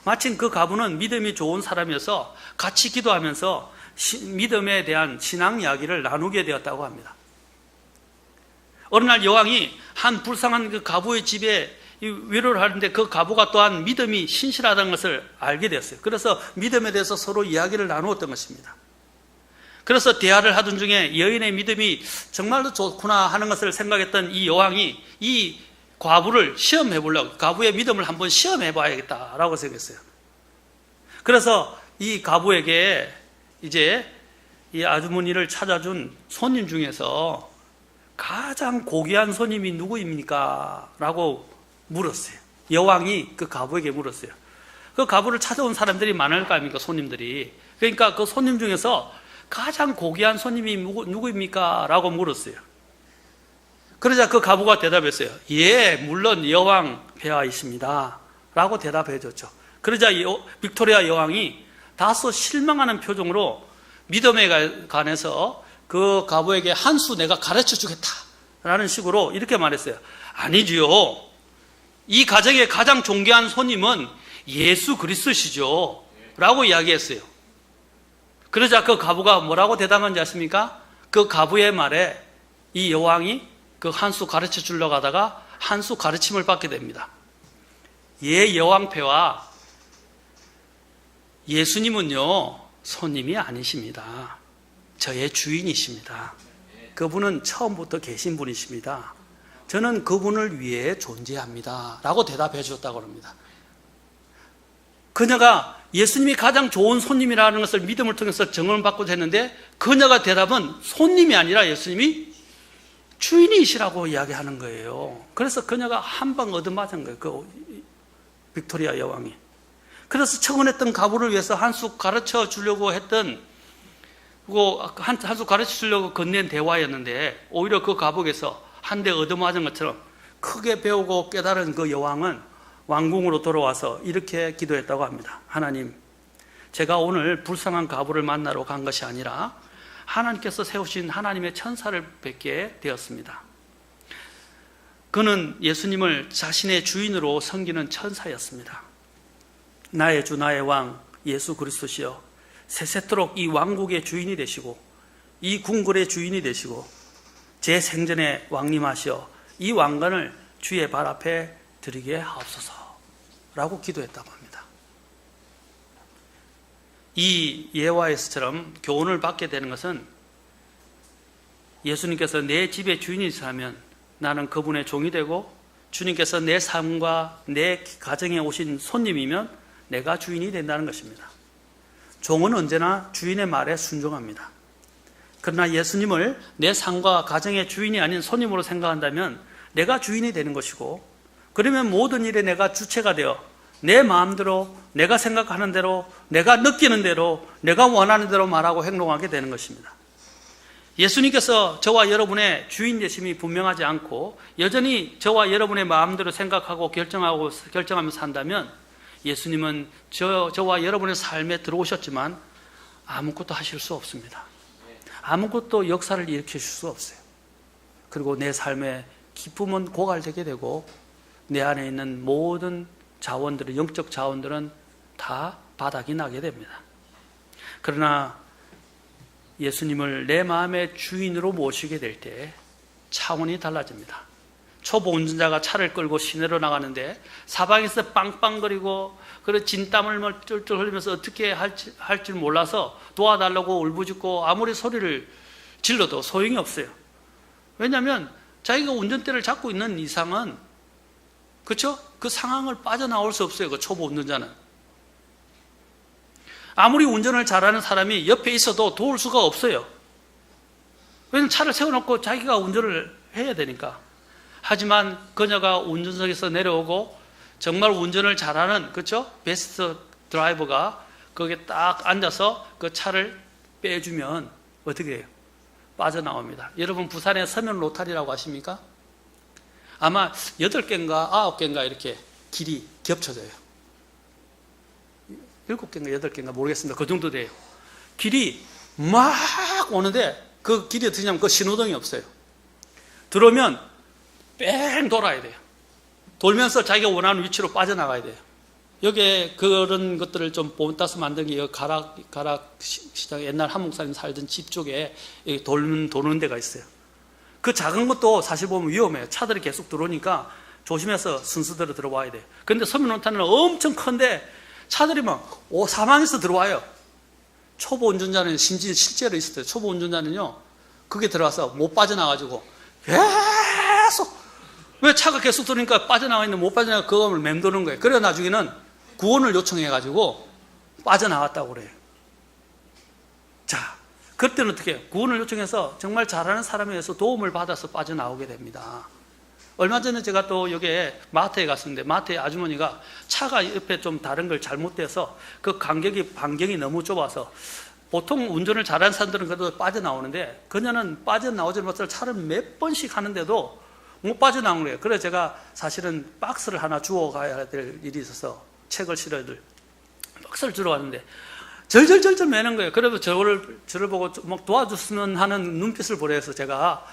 Speaker 1: 마침 그 가부는 믿음이 좋은 사람이어서 같이 기도하면서 믿음에 대한 신앙 이야기를 나누게 되었다고 합니다. 어느 날 여왕이 한 불쌍한 그 가부의 집에 위로를 하는데, 그 가부가 또한 믿음이 신실하다는 것을 알게 되었어요. 그래서 믿음에 대해서 서로 이야기를 나누었던 것입니다. 그래서 대화를 하던 중에 여인의 믿음이 정말로 좋구나 하는 것을 생각했던 이 여왕이 이 과부를 시험해 보려고, 가부의 믿음을 한번 시험해 봐야겠다라고 생각했어요. 그래서 이 가부에게 이제 이 아주머니를 찾아준 손님 중에서 가장 고귀한 손님이 누구입니까? 라고 물었어요. 여왕이 그 가부에게 물었어요. 그 가부를 찾아온 사람들이 많을 거 아닙니까? 손님들이. 그러니까 그 손님 중에서 가장 고귀한 손님이 누구입니까? 라고 물었어요. 그러자 그 가부가 대답했어요. 예, 물론 여왕 폐하이십니다. 라고 대답해 줬죠. 그러자 빅토리아 여왕이 다소 실망하는 표정으로 믿음에 관해서 그 가부에게 한 수 내가 가르쳐 주겠다 라는 식으로 이렇게 말했어요. 아니지요. 이 가정의 가장 존귀한 손님은 예수 그리스도시죠. 라고 이야기했어요. 그러자 그 가부가 뭐라고 대답한지 아십니까? 그 가부의 말에 이 여왕이 그 한 수 가르쳐 주려고 하다가 한 수 가르침을 받게 됩니다. 예, 여왕폐하, 예수님은요 손님이 아니십니다. 저의 주인이십니다. 그분은 처음부터 계신 분이십니다. 저는 그분을 위해 존재합니다. 라고 대답해 주셨다고 합니다. 그녀가 예수님이 가장 좋은 손님이라는 것을 믿음을 통해서 증언을 받고 했는데 그녀가 대답은 손님이 아니라 예수님이 주인이시라고 이야기하는 거예요. 그래서 그녀가 한 방 얻어맞은 거예요. 그 빅토리아 여왕이. 그래서 청혼했던 가부를 위해서 한 수 가르쳐 주려고 했던 한 수 가르쳐 주려고 건넨 대화였는데 오히려 그 가북에서 한 대 얻어맞은 것처럼 크게 배우고 깨달은 그 여왕은 왕궁으로 돌아와서 이렇게 기도했다고 합니다. 하나님, 제가 오늘 불쌍한 가부를 만나러 간 것이 아니라 하나님께서 세우신 하나님의 천사를 뵙게 되었습니다. 그는 예수님을 자신의 주인으로 섬기는 천사였습니다. 나의 주 나의 왕 예수 그리스도시여, 세세토록 이 왕국의 주인이 되시고 이 궁궐의 주인이 되시고 제 생전에 왕님하시어 이 왕관을 주의 발 앞에 드리게 하옵소서 라고 기도했다고 합니다. 이 예화에서처럼 교훈을 받게 되는 것은 예수님께서 내 집의 주인이시라면 나는 그분의 종이 되고 주님께서 내 삶과 내 가정에 오신 손님이면 내가 주인이 된다는 것입니다. 종은 언제나 주인의 말에 순종합니다. 그러나 예수님을 내 삶과 가정의 주인이 아닌 손님으로 생각한다면 내가 주인이 되는 것이고, 그러면 모든 일에 내가 주체가 되어 내 마음대로, 내가 생각하는 대로, 내가 느끼는 대로, 내가 원하는 대로 말하고 행동하게 되는 것입니다. 예수님께서 저와 여러분의 주인 되심이 분명하지 않고 여전히 저와 여러분의 마음대로 생각하고 결정하며 산다면 예수님은 저와 여러분의 삶에 들어오셨지만 아무것도 하실 수 없습니다. 아무것도 역사를 일으키실 수 없어요. 그리고 내 삶의 기쁨은 고갈되게 되고 내 안에 있는 모든 자원들은, 영적 자원들은 다 바닥이 나게 됩니다. 그러나 예수님을 내 마음의 주인으로 모시게 될 때 차원이 달라집니다. 초보 운전자가 차를 끌고 시내로 나가는데 사방에서 빵빵거리고 그런 진땀을 쫄쫄 흘리면서 어떻게 할 줄 몰라서 도와달라고 울부짖고 아무리 소리를 질러도 소용이 없어요. 왜냐하면 자기가 운전대를 잡고 있는 이상은, 그렇죠? 그 상황을 빠져나올 수 없어요. 그 초보 운전자는. 아무리 운전을 잘하는 사람이 옆에 있어도 도울 수가 없어요. 왜냐하면 차를 세워놓고 자기가 운전을 해야 되니까. 하지만 그녀가 운전석에서 내려오고 정말 운전을 잘하는, 그렇죠? 베스트 드라이버가 거기에 딱 앉아서 그 차를 빼주면 어떻게 해요? 빠져나옵니다. 여러분 부산의 서면 로타리라고 아십니까? 아마 8개인가 9개인가 이렇게 길이 겹쳐져요. 7개인가 8개인가 모르겠습니다. 그 정도 돼요. 길이 막 오는데 그 길이 어떻게 하냐면 그 신호등이 없어요. 들어오면 뺑 돌아야 돼요. 돌면서 자기가 원하는 위치로 빠져나가야 돼요. 여기에 그런 것들을 좀 본따서 만든 게 가락 시장, 옛날 한 목사님 살던 집 쪽에 도는 데가 있어요. 그 작은 것도 사실 보면 위험해요. 차들이 계속 들어오니까 조심해서 순서대로 들어와야 돼요. 그런데 서면노타는 엄청 큰데 차들이 막 사방에서 들어와요. 초보 운전자는 실제로 있었어요. 초보 운전자는요, 그게 들어와서 못 빠져나가지고 계속, 왜 차가 계속 들어오니까 빠져나가 있는데 못 빠져나가 그걸 맴도는 거예요. 그래서 나중에는 구원을 요청해가지고 빠져나왔다고 그래요. 자, 그때는 어떻게 해요? 구원을 요청해서 정말 잘하는 사람에 의해서 도움을 받아서 빠져나오게 됩니다. 얼마 전에 제가 또 여기에 마트에 갔었는데 마트에 아주머니가 차가 옆에 좀 다른 걸 잘못돼서 그 반경이 너무 좁아서 보통 운전을 잘하는 사람들은 그래도 빠져나오는데 그녀는 빠져나오지 못할 차를 몇 번씩 하는데도 못 빠져나온 거예요. 그래서 제가 사실은 박스를 하나 주워 가야 될 일이 있어서 책을 실어야 될 박스를 주러 갔는데 절절절절 매는 거예요. 그래도 저를 보고 막 도와줬으면 하는 눈빛을 보내서 제가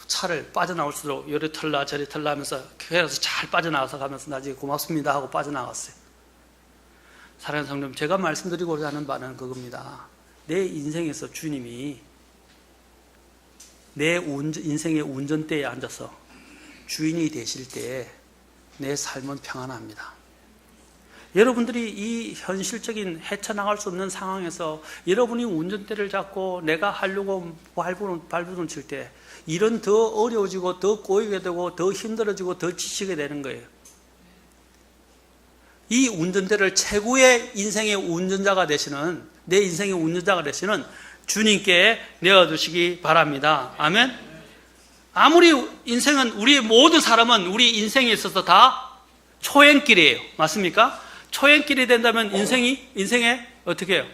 Speaker 1: 차를 빠져나올수록 요리 털라 저리 털라 하면서 그래서 잘 빠져나와서 가면서 나중에 고맙습니다 하고 빠져나갔어요. 사랑하는 성도님, 제가 말씀드리고자 하는 바는 그겁니다. 내 인생에서 주님이 내 인생의 운전대에 앉아서 주인이 되실 때 내 삶은 평안합니다. 여러분들이 이 현실적인 헤쳐나갈 수 없는 상황에서 여러분이 운전대를 잡고 내가 하려고 발부름 칠 때 일은 더 어려워지고 더 꼬이게 되고 더 힘들어지고 더 지치게 되는 거예요. 이 운전대를 최고의 인생의 운전자가 되시는, 내 인생의 운전자가 되시는 주님께 내어두시기 바랍니다. 아멘. 아무리 인생은, 우리 모든 사람은 우리 인생에 있어서 다 초행길이에요. 맞습니까? 초행길이 된다면 인생에 어떻게 해요?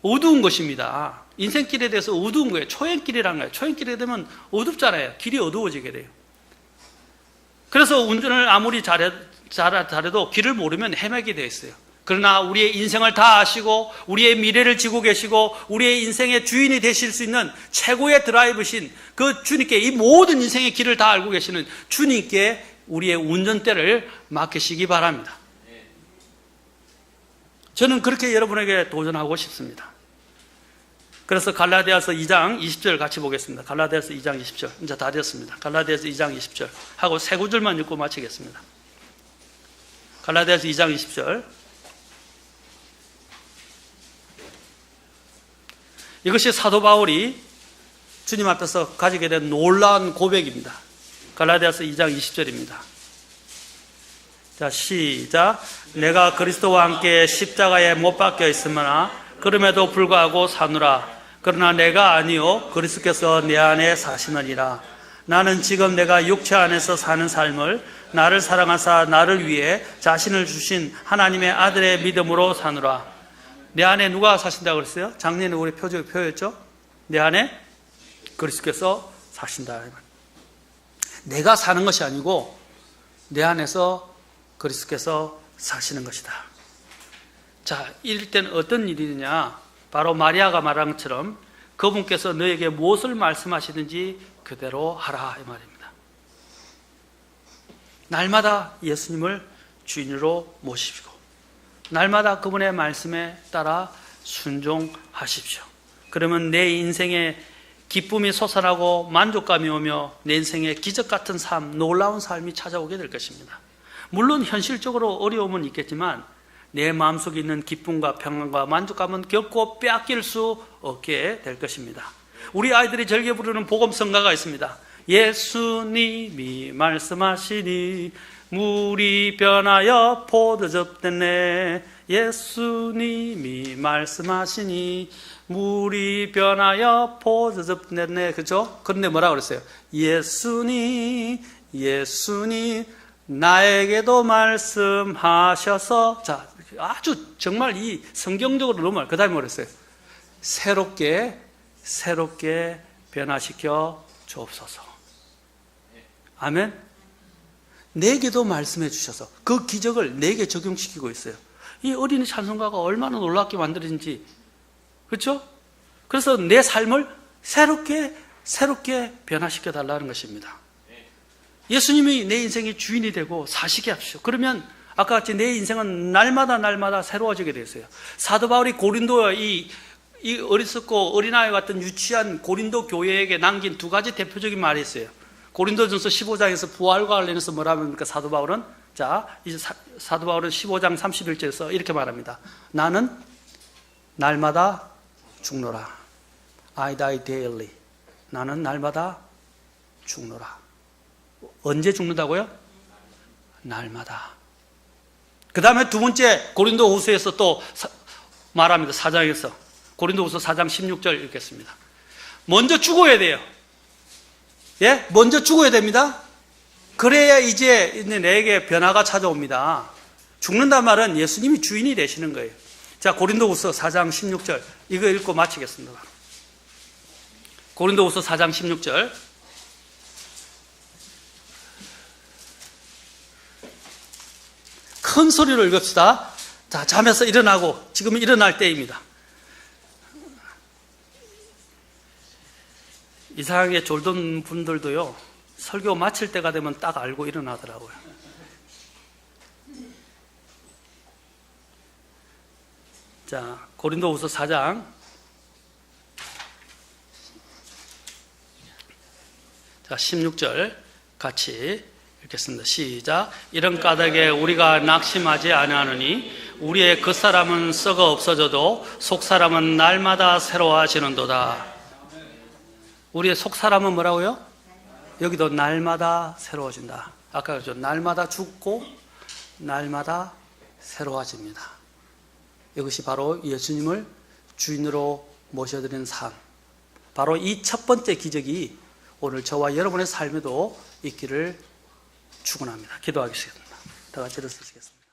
Speaker 1: 어두운 것입니다. 인생길에 대해서 어두운 거예요. 초행길이라는 거예요. 초행길이 되면 어둡잖아요. 길이 어두워지게 돼요. 그래서 운전을 아무리 잘해도 길을 모르면 헤매게 되어 있어요. 그러나 우리의 인생을 다 아시고 우리의 미래를 지고 계시고 우리의 인생의 주인이 되실 수 있는 최고의 드라이브신 그 주님께, 이 모든 인생의 길을 다 알고 계시는 주님께 우리의 운전대를 맡기시기 바랍니다. 저는 그렇게 여러분에게 도전하고 싶습니다. 그래서 갈라디아서 2장 20절 같이 보겠습니다. 갈라디아서 2장 20절. 이제 다 되었습니다. 갈라디아서 2장 20절 하고 세 구절만 읽고 마치겠습니다. 갈라디아서 2장 20절. 이것이 사도 바울이 주님 앞에서 가지게 된 놀라운 고백입니다. 갈라디아서 2장 20절입니다. 자, 시작. 내가 그리스도와 함께 십자가에 못 박혀 있으나 그럼에도 불구하고 사노라. 그러나 내가 아니요 그리스도께서 내 안에 사시느니라. 나는 지금 내가 육체 안에서 사는 삶을 나를 사랑하사 나를 위해 자신을 주신 하나님의 아들의 믿음으로 사노라. 내 안에 누가 사신다고 그랬어요? 작년에 우리 표였죠? 내 안에 그리스도께서 사신다. 내가 사는 것이 아니고 내 안에서 그리스도께서 사시는 것이다. 자, 이럴 때는 어떤 일이냐? 바로 마리아가 말한 것처럼 그분께서 너에게 무엇을 말씀하시든지 그대로 하라, 이 말입니다. 날마다 예수님을 주인으로 모시고 날마다 그분의 말씀에 따라 순종하십시오. 그러면 내 인생에 기쁨이 솟아나고 만족감이 오며 내 인생에 기적 같은 삶, 놀라운 삶이 찾아오게 될 것입니다. 물론 현실적으로 어려움은 있겠지만 내 마음속에 있는 기쁨과 평안과 만족감은 결코 빼앗길 수 없게 될 것입니다. 우리 아이들이 즐겨 부르는 복음성가가 있습니다. 예수님이 말씀하시니 물이 변하여 포도즙 됐네. 예수님이 말씀하시니 물이 변하여 포도즙 됐네. 그렇죠? 그런데 뭐라고 그랬어요? 예수님 나에게도 말씀하셔서. 자, 아주 정말 이 성경적으로 너무 그 다음에 뭐랬어요? 새롭게 변화시켜 주옵소서. 아멘. 내게도 말씀해 주셔서 그 기적을 내게 적용시키고 있어요. 이 어린이 찬송가가 얼마나 놀랍게 만들어진지. 그렇죠? 그래서 내 삶을 새롭게 변화시켜 달라는 것입니다. 예수님이 내 인생의 주인이 되고 사시게 하십시오. 그러면 아까 같이 내 인생은 날마다 새로워지게 되었어요. 사도 바울이 고린도 이 어리석고 어린아이 같은 유치한 고린도 교회에게 남긴 두 가지 대표적인 말이 있어요. 고린도전서 15장에서 부활과 관련해서 뭐라 합니까? 사도 바울은? 자, 이제 사도 바울은 15장 31절에서 이렇게 말합니다. 나는 날마다 죽노라. I die daily. 나는 날마다 죽노라. 언제 죽는다고요? 날마다. 그 다음에 두 번째 고린도 후서에서 또 말합니다. 4장에서. 고린도 후서 4장 16절 읽겠습니다. 먼저 죽어야 돼요. 예? 먼저 죽어야 됩니다. 그래야 이제 내게 변화가 찾아옵니다. 죽는단 말은 예수님이 주인이 되시는 거예요. 자, 고린도후서 4장 16절 이거 읽고 마치겠습니다. 고린도후서 4장 16절. 큰 소리로 읽읍시다. 자, 잠에서 일어나고 지금 일어날 때입니다. 이상하게 졸던 분들도요, 설교 마칠 때가 되면 딱 알고 일어나더라고요. 자, 고린도후서 4장 16절 같이 읽겠습니다. 시작. 이런 까닭에 우리가 낙심하지 아니하느니 우리의 겉사람은 썩어 없어져도 속사람은 날마다 새로워지는도다. 우리의 속사람은 뭐라고요? 여기도 날마다 새로워진다. 아까 그랬죠. 날마다 죽고 날마다 새로워집니다. 이것이 바로 예수님을 주인으로 모셔드리는 삶. 바로 이 첫 번째 기적이 오늘 저와 여러분의 삶에도 있기를 축원합니다. 기도하겠습니다. 다 같이 일어서시겠습니다.